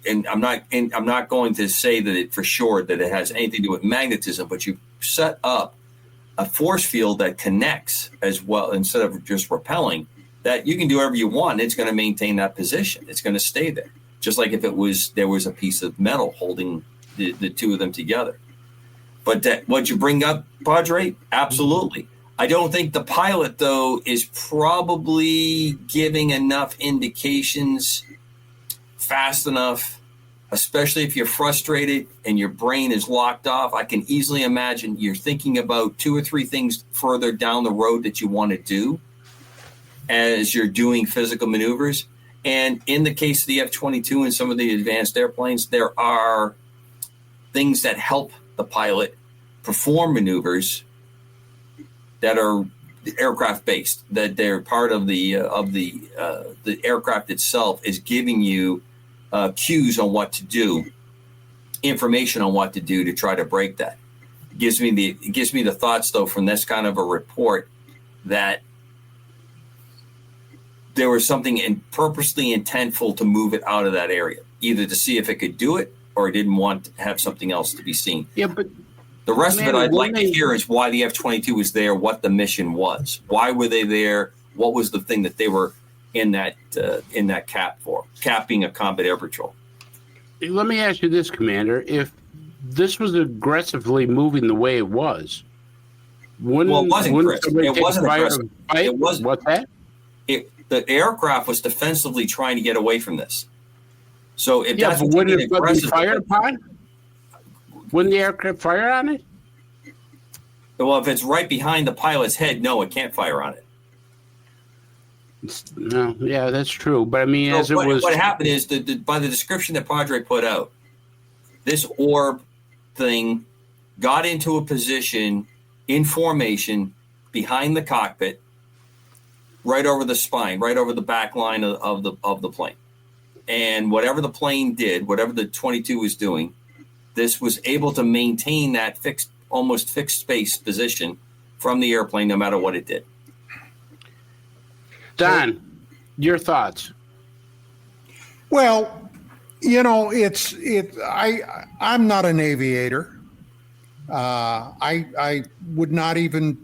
and I'm not going to say that it for sure that it has anything to do with magnetism, but you set up a force field that connects as well, instead of just repelling, that you can do whatever you want. It's going to maintain that position. It's going to stay there. Just like if there was a piece of metal holding the two of them together. But what you bring up, Padre, absolutely. I don't think the pilot, though, is probably giving enough indications fast enough, especially if you're frustrated and your brain is locked off. I can easily imagine you're thinking about 2 or 3 things further down the road that you want to do as you're doing physical maneuvers. And in the case of the F-22 and some of the advanced airplanes, there are things that help the pilot perform maneuvers that are aircraft based, that they're part of the aircraft itself is giving you cues on what to do, information on what to do to try to break that. It gives me the thoughts, though, from this kind of a report that there was something purposely intentful to move it out of that area, either to see if it could do it or it didn't want to have something else to be seen. Yeah, but the rest of it I'd like to hear is why the F-22 was there, what the mission was. Why were they there? What was the thing that they were in that cap for? Cap being a combat air patrol. Let me ask you this, Commander. If this was aggressively moving the way it was, it wasn't aggressive. It wasn't aggressive. What's that? The aircraft was defensively trying to get away from this. So if that's but wouldn't it be fired upon? Wouldn't the aircraft fire on it? Well, if it's right behind the pilot's head, no, it can't fire on it. No, yeah, that's true. But I mean, what happened is by the description that Padre put out, this orb thing got into a position in formation behind the cockpit, right over the spine, right over the back line of the plane. And whatever the plane did, whatever the 22 was doing, this was able to maintain that almost fixed space position from the airplane, no matter what it did. Don, your thoughts? Well, you know, I'm not an aviator. I would not even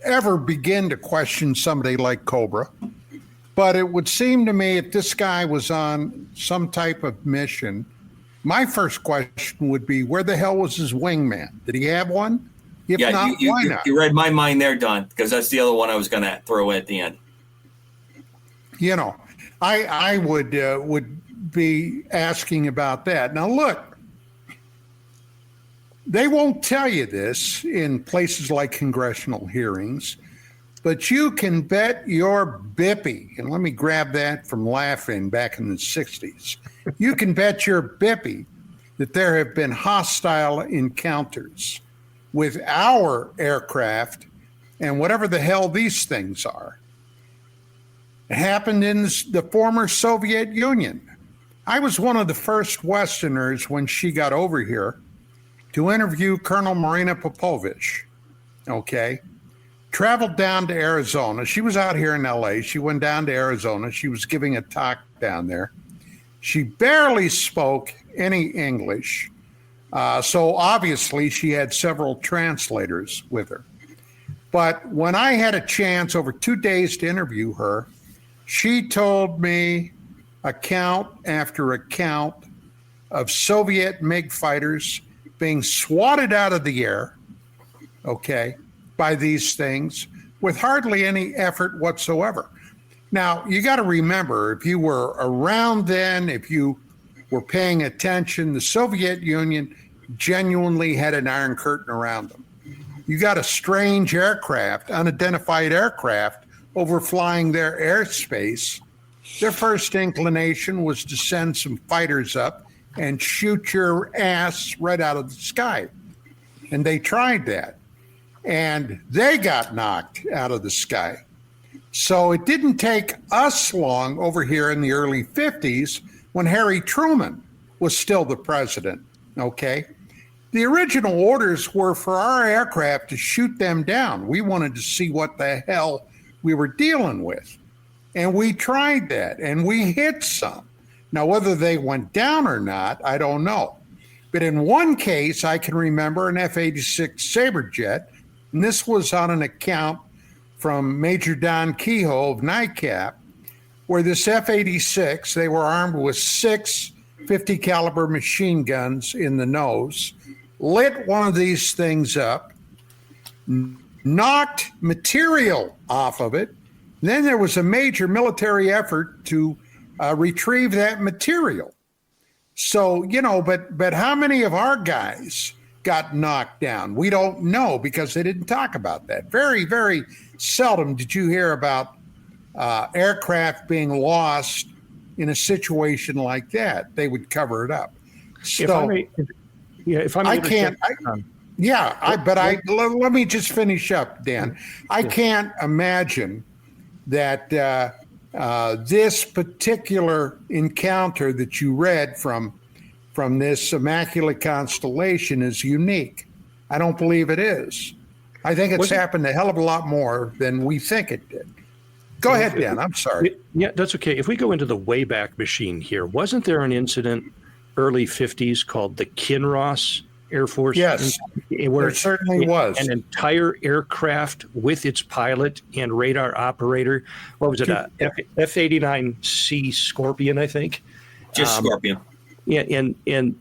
ever begin to question somebody like Cobra. But it would seem to me if this guy was on some type of mission, my first question would be, where the hell was his wingman? Did he have one? If not, why not? You read my mind there, Don, because that's the other one I was going to throw at the end. You know, I would be asking about that. Now, look, they won't tell you this in places like congressional hearings, but you can bet your bippy, and let me grab that from laughing back in the 60s. You can bet your bippy that there have been hostile encounters with our aircraft and whatever the hell these things are. It happened in the former Soviet Union. I was one of the first Westerners when she got over here to interview Colonel Marina Popovich. Okay. Traveled down to Arizona. She was out here in LA. She went down to Arizona. She was giving a talk down there. She barely spoke any English. So obviously she had several translators with her. But when I had a chance over 2 days to interview her, she told me account after account of Soviet MiG fighters being swatted out of the air, okay, by these things with hardly any effort whatsoever. Now, you got to remember, if you were around then, if you were paying attention, the Soviet Union genuinely had an iron curtain around them. You got a strange aircraft, unidentified aircraft, overflying their airspace. Their first inclination was to send some fighters up and shoot your ass right out of the sky. And they tried that. And they got knocked out of the sky. So it didn't take us long over here in the early 50s when Harry Truman was still the president, okay? The original orders were for our aircraft to shoot them down. We wanted to see what the hell we were dealing with. And we tried that, and we hit some. Now, whether they went down or not, I don't know. But in one case, I can remember an F-86 Sabre jet, and this was on an account from Major Don Kehoe of NICAP, where this F-86, they were armed with 6 50 caliber machine guns in the nose, lit one of these things up, knocked material off of it. Then there was a major military effort to retrieve that material. So, you know, but how many of our guys got knocked down? We don't know because they didn't talk about that. Very, very seldom did you hear about aircraft being lost in a situation like that. They would cover it up. So let me just finish up, Dan. I can't imagine that this particular encounter that you read from this Immaculate Constellation is unique. I don't believe it is. I think it's happened a hell of a lot more than we think it did. Go ahead, Dan. I'm sorry. Yeah, that's okay. If we go into the Wayback Machine here, wasn't there an incident early 50s called the Kinross Air Force? Yes, where there certainly was. An entire aircraft with its pilot and radar operator. What was it? F-89C Scorpion, I think. Just Scorpion. Yeah, and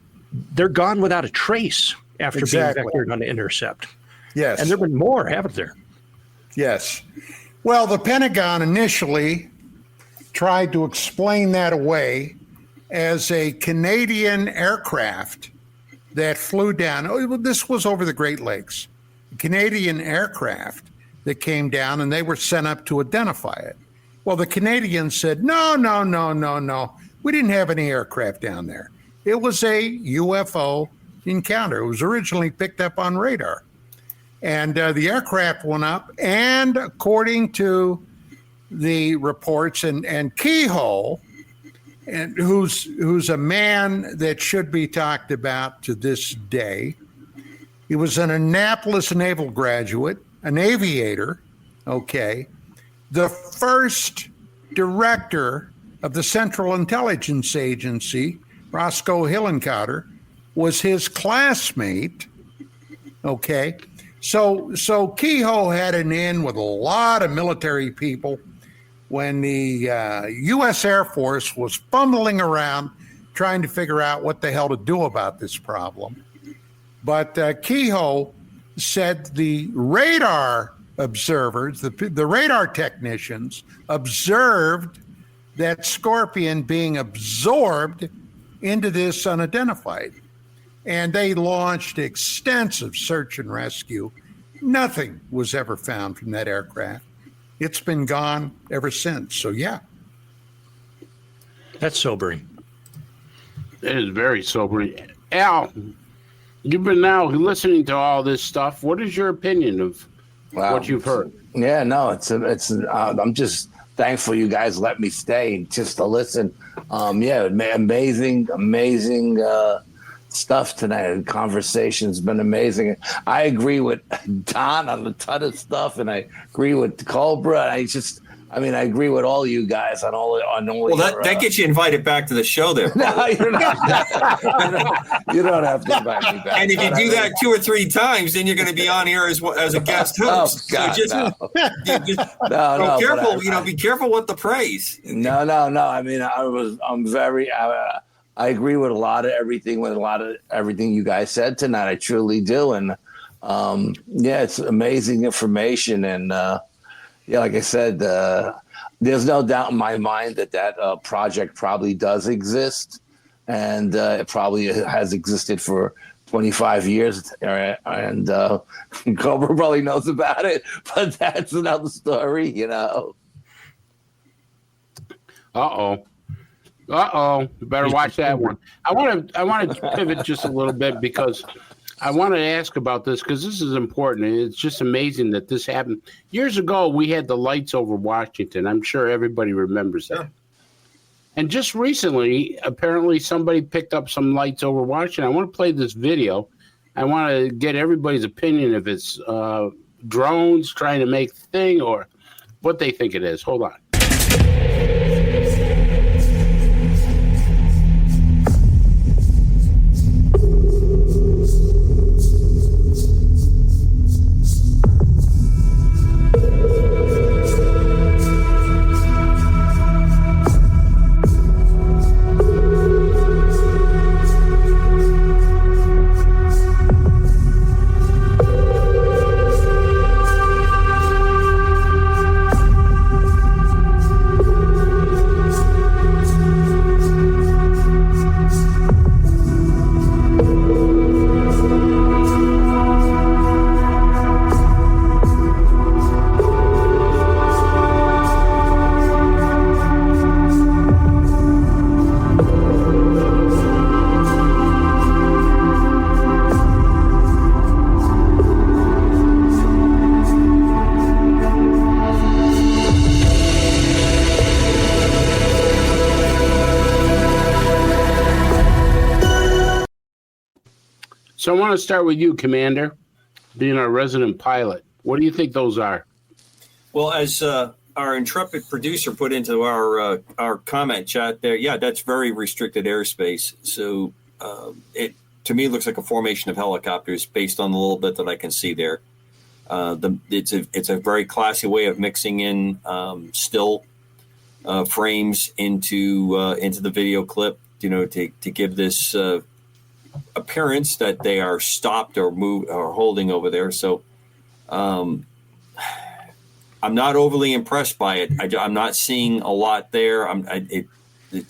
they're gone without a trace after being vectored on the intercept. Yes. And there have been more, haven't there? Yes. Well, the Pentagon initially tried to explain that away as a Canadian aircraft that flew down. This was over the Great Lakes. A Canadian aircraft that came down, and they were sent up to identify it. Well, the Canadians said, no. We didn't have any aircraft down there. It was a UFO, encounter. It was originally picked up on radar. And the aircraft went up, and according to the reports, and Kehoe, and who's a man that should be talked about to this day. He was an Annapolis Naval graduate, an aviator, okay, the first director of the Central Intelligence Agency, Roscoe Hillenkotter, was his classmate, okay. So Kehoe had an in with a lot of military people when the U.S. Air Force was fumbling around trying to figure out what the hell to do about this problem. But Kehoe said the radar observers, the radar technicians, observed that scorpion being absorbed into this unidentified. And they launched extensive search and rescue. Nothing was ever found from that aircraft. It's been gone ever since. So, yeah. That's sobering. It is very sobering. Al, you've been now listening to all this stuff. What is your opinion of what you've heard? Yeah, no, I'm just thankful you guys let me stay just to listen. Amazing stuff tonight. The conversation's been amazing. I agree with Don on a ton of stuff, and I agree with Cobra. I agree with all you guys on all. Well, that gets you invited back to the show there. No, you're not. You don't have to invite me back. And if you do that 2 or 3 times, then you're going to be as a guest host. Oh, God, so just, no. Be careful. Be careful with the praise. No. I agree with a lot of everything you guys said tonight. I truly do. And it's amazing information. And like I said, there's no doubt in my mind that project probably does exist. And it probably has existed for 25 years. And Cobra probably knows about it, but that's another story, Uh-oh. You better watch that one. I want to pivot just a little bit because I wanted to ask about this because this is important. And it's just amazing that this happened. Years ago, we had the lights over Washington. I'm sure everybody remembers that. Yeah. And just recently, apparently somebody picked up some lights over Washington. I want to play this video. I want to get everybody's opinion if it's drones trying to make the thing or what they think it is. Hold on. So I want to start with you, Commander, being our resident pilot. What do you think those are? Well, as our intrepid producer put into our comment chat there, that's very restricted airspace. So it to me looks like a formation of helicopters based on the little bit that I can see there. It's a very classy way of mixing in still frames into the video clip, to give this appearance that they are stopped or moved or holding over there. So I'm not overly impressed by it. I'm not seeing a lot there.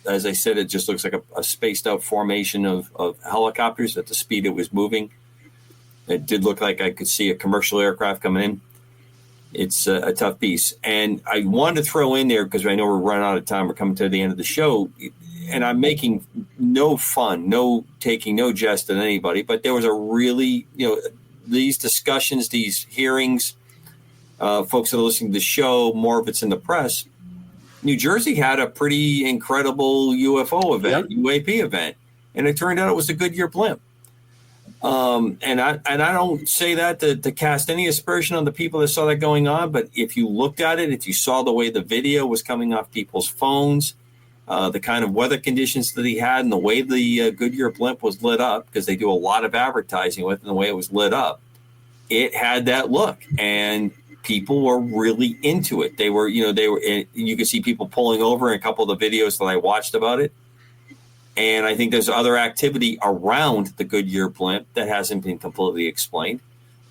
As I said, it just looks like a spaced out formation of helicopters at the speed it was moving. It did look like I could see a commercial aircraft coming in. It's a tough piece. And I wanted to throw in there, because I know we're running out of time. We're coming to the end of the show. and I'm making no fun, no taking no jest at anybody, but there was a really, these discussions, these hearings, folks that are listening to the show, more of it's in the press. New Jersey had a pretty incredible UFO event, UAP event, and it turned out it was a Goodyear blimp. And I don't say that to cast any aspersion on the people that saw that going on, but if you looked at it, if you saw the way the video was coming off people's phones, the kind of weather conditions that he had, and the way the Goodyear blimp was lit up, because they do a lot of advertising with it, and the way it was lit up, it had that look, and people were really into it. They were, you could see people pulling over in a couple of the videos that I watched about it. And I think there's other activity around the Goodyear blimp that hasn't been completely explained.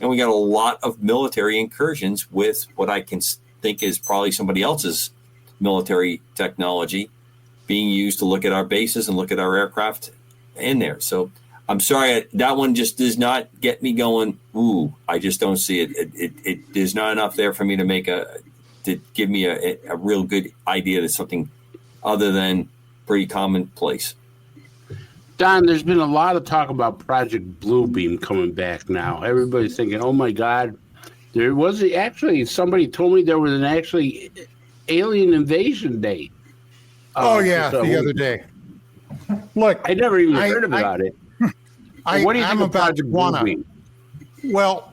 And we got a lot of military incursions with what I can think is probably somebody else's military technology being used to look at our bases and look at our aircraft in there. So I'm sorry, that one just does not get me going. Ooh, I just don't see it. There's not enough there for me to give me a real good idea that something other than pretty commonplace. Don, there's been a lot of talk about Project Bluebeam coming back now. Everybody's thinking, oh my God, there was actually, somebody told me there was an actually alien invasion day. The other day. Look, I never even heard about it. What do you think of Project Bluebeam? Well,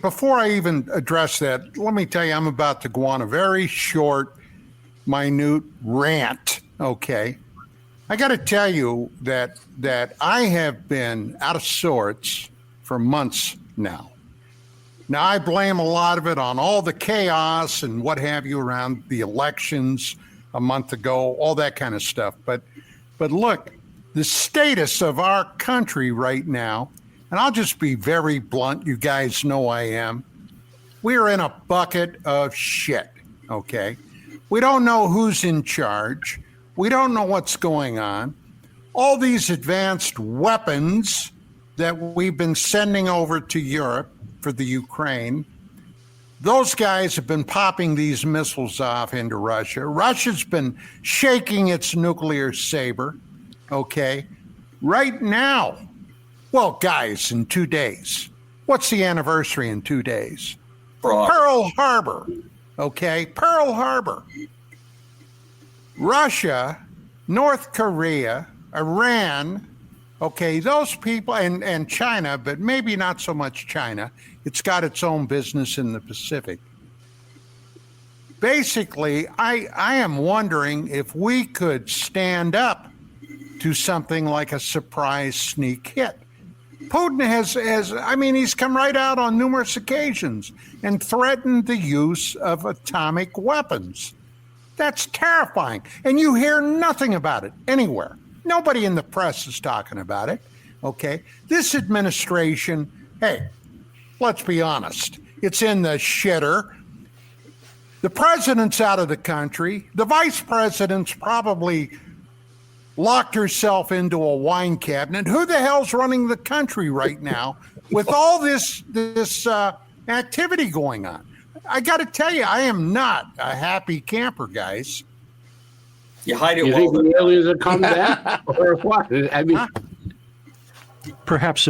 before I even address that, let me tell you, I'm about to go on a very short, minute rant, okay? I got to tell you that I have been out of sorts for months now. Now, I blame a lot of it on all the chaos and what have you around the elections a month ago, all that kind of stuff. But look, the status of our country right now, and I'll just be very blunt, you guys know I am, we're in a bucket of shit, okay? We don't know who's in charge. We don't know what's going on. All these advanced weapons that we've been sending over to Europe for the Ukraine, those guys have been popping these missiles off into Russia. Russia's been shaking its nuclear saber, okay? Right now, well, guys, in 2 days, what's the anniversary in 2 days? Pearl Harbor, okay? Pearl Harbor. Russia, North Korea, Iran, okay, those people, and China, but maybe not so much China. It's got its own business in the Pacific. Basically, I am wondering if we could stand up to something like a surprise sneak hit. Putin has he's come right out on numerous occasions and threatened the use of atomic weapons. That's terrifying. And you hear nothing about it anywhere. Nobody in the press is talking about it, okay? This administration, hey, let's be honest, it's in the shitter. The president's out of the country. The vice president's probably locked herself into a wine cabinet. Who the hell's running the country right now with all this activity going on? I got to tell you, I am not a happy camper, guys. You hide it well. You think the aliens are coming back, or what? I mean, perhaps.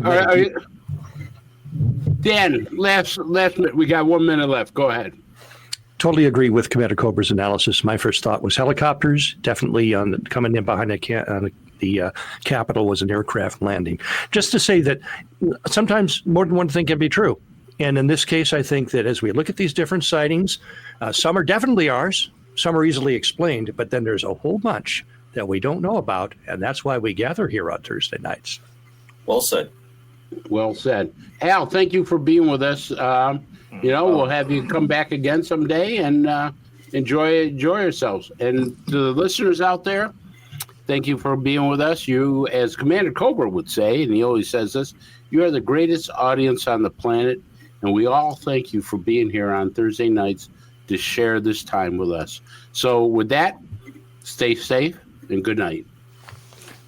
Dan, last minute. We got 1 minute left. Go ahead. Totally agree with Commander Cobra's analysis. My first thought was helicopters. Definitely coming in behind the Capitol was an aircraft landing. Just to say that sometimes more than one thing can be true. And in this case, I think that as we look at these different sightings, some are definitely ours, some are easily explained, but then there's a whole bunch that we don't know about, and that's why we gather here on Thursday nights. Well said. Well said. Al, thank you for being with us. We'll have you come back again someday and enjoy yourselves. And to the listeners out there, thank you for being with us. You, as Commander Cobra would say, and he always says this, you are the greatest audience on the planet. And we all thank you for being here on Thursday nights to share this time with us. So with that, stay safe and good night.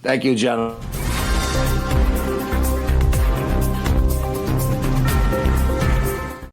Thank you, gentlemen.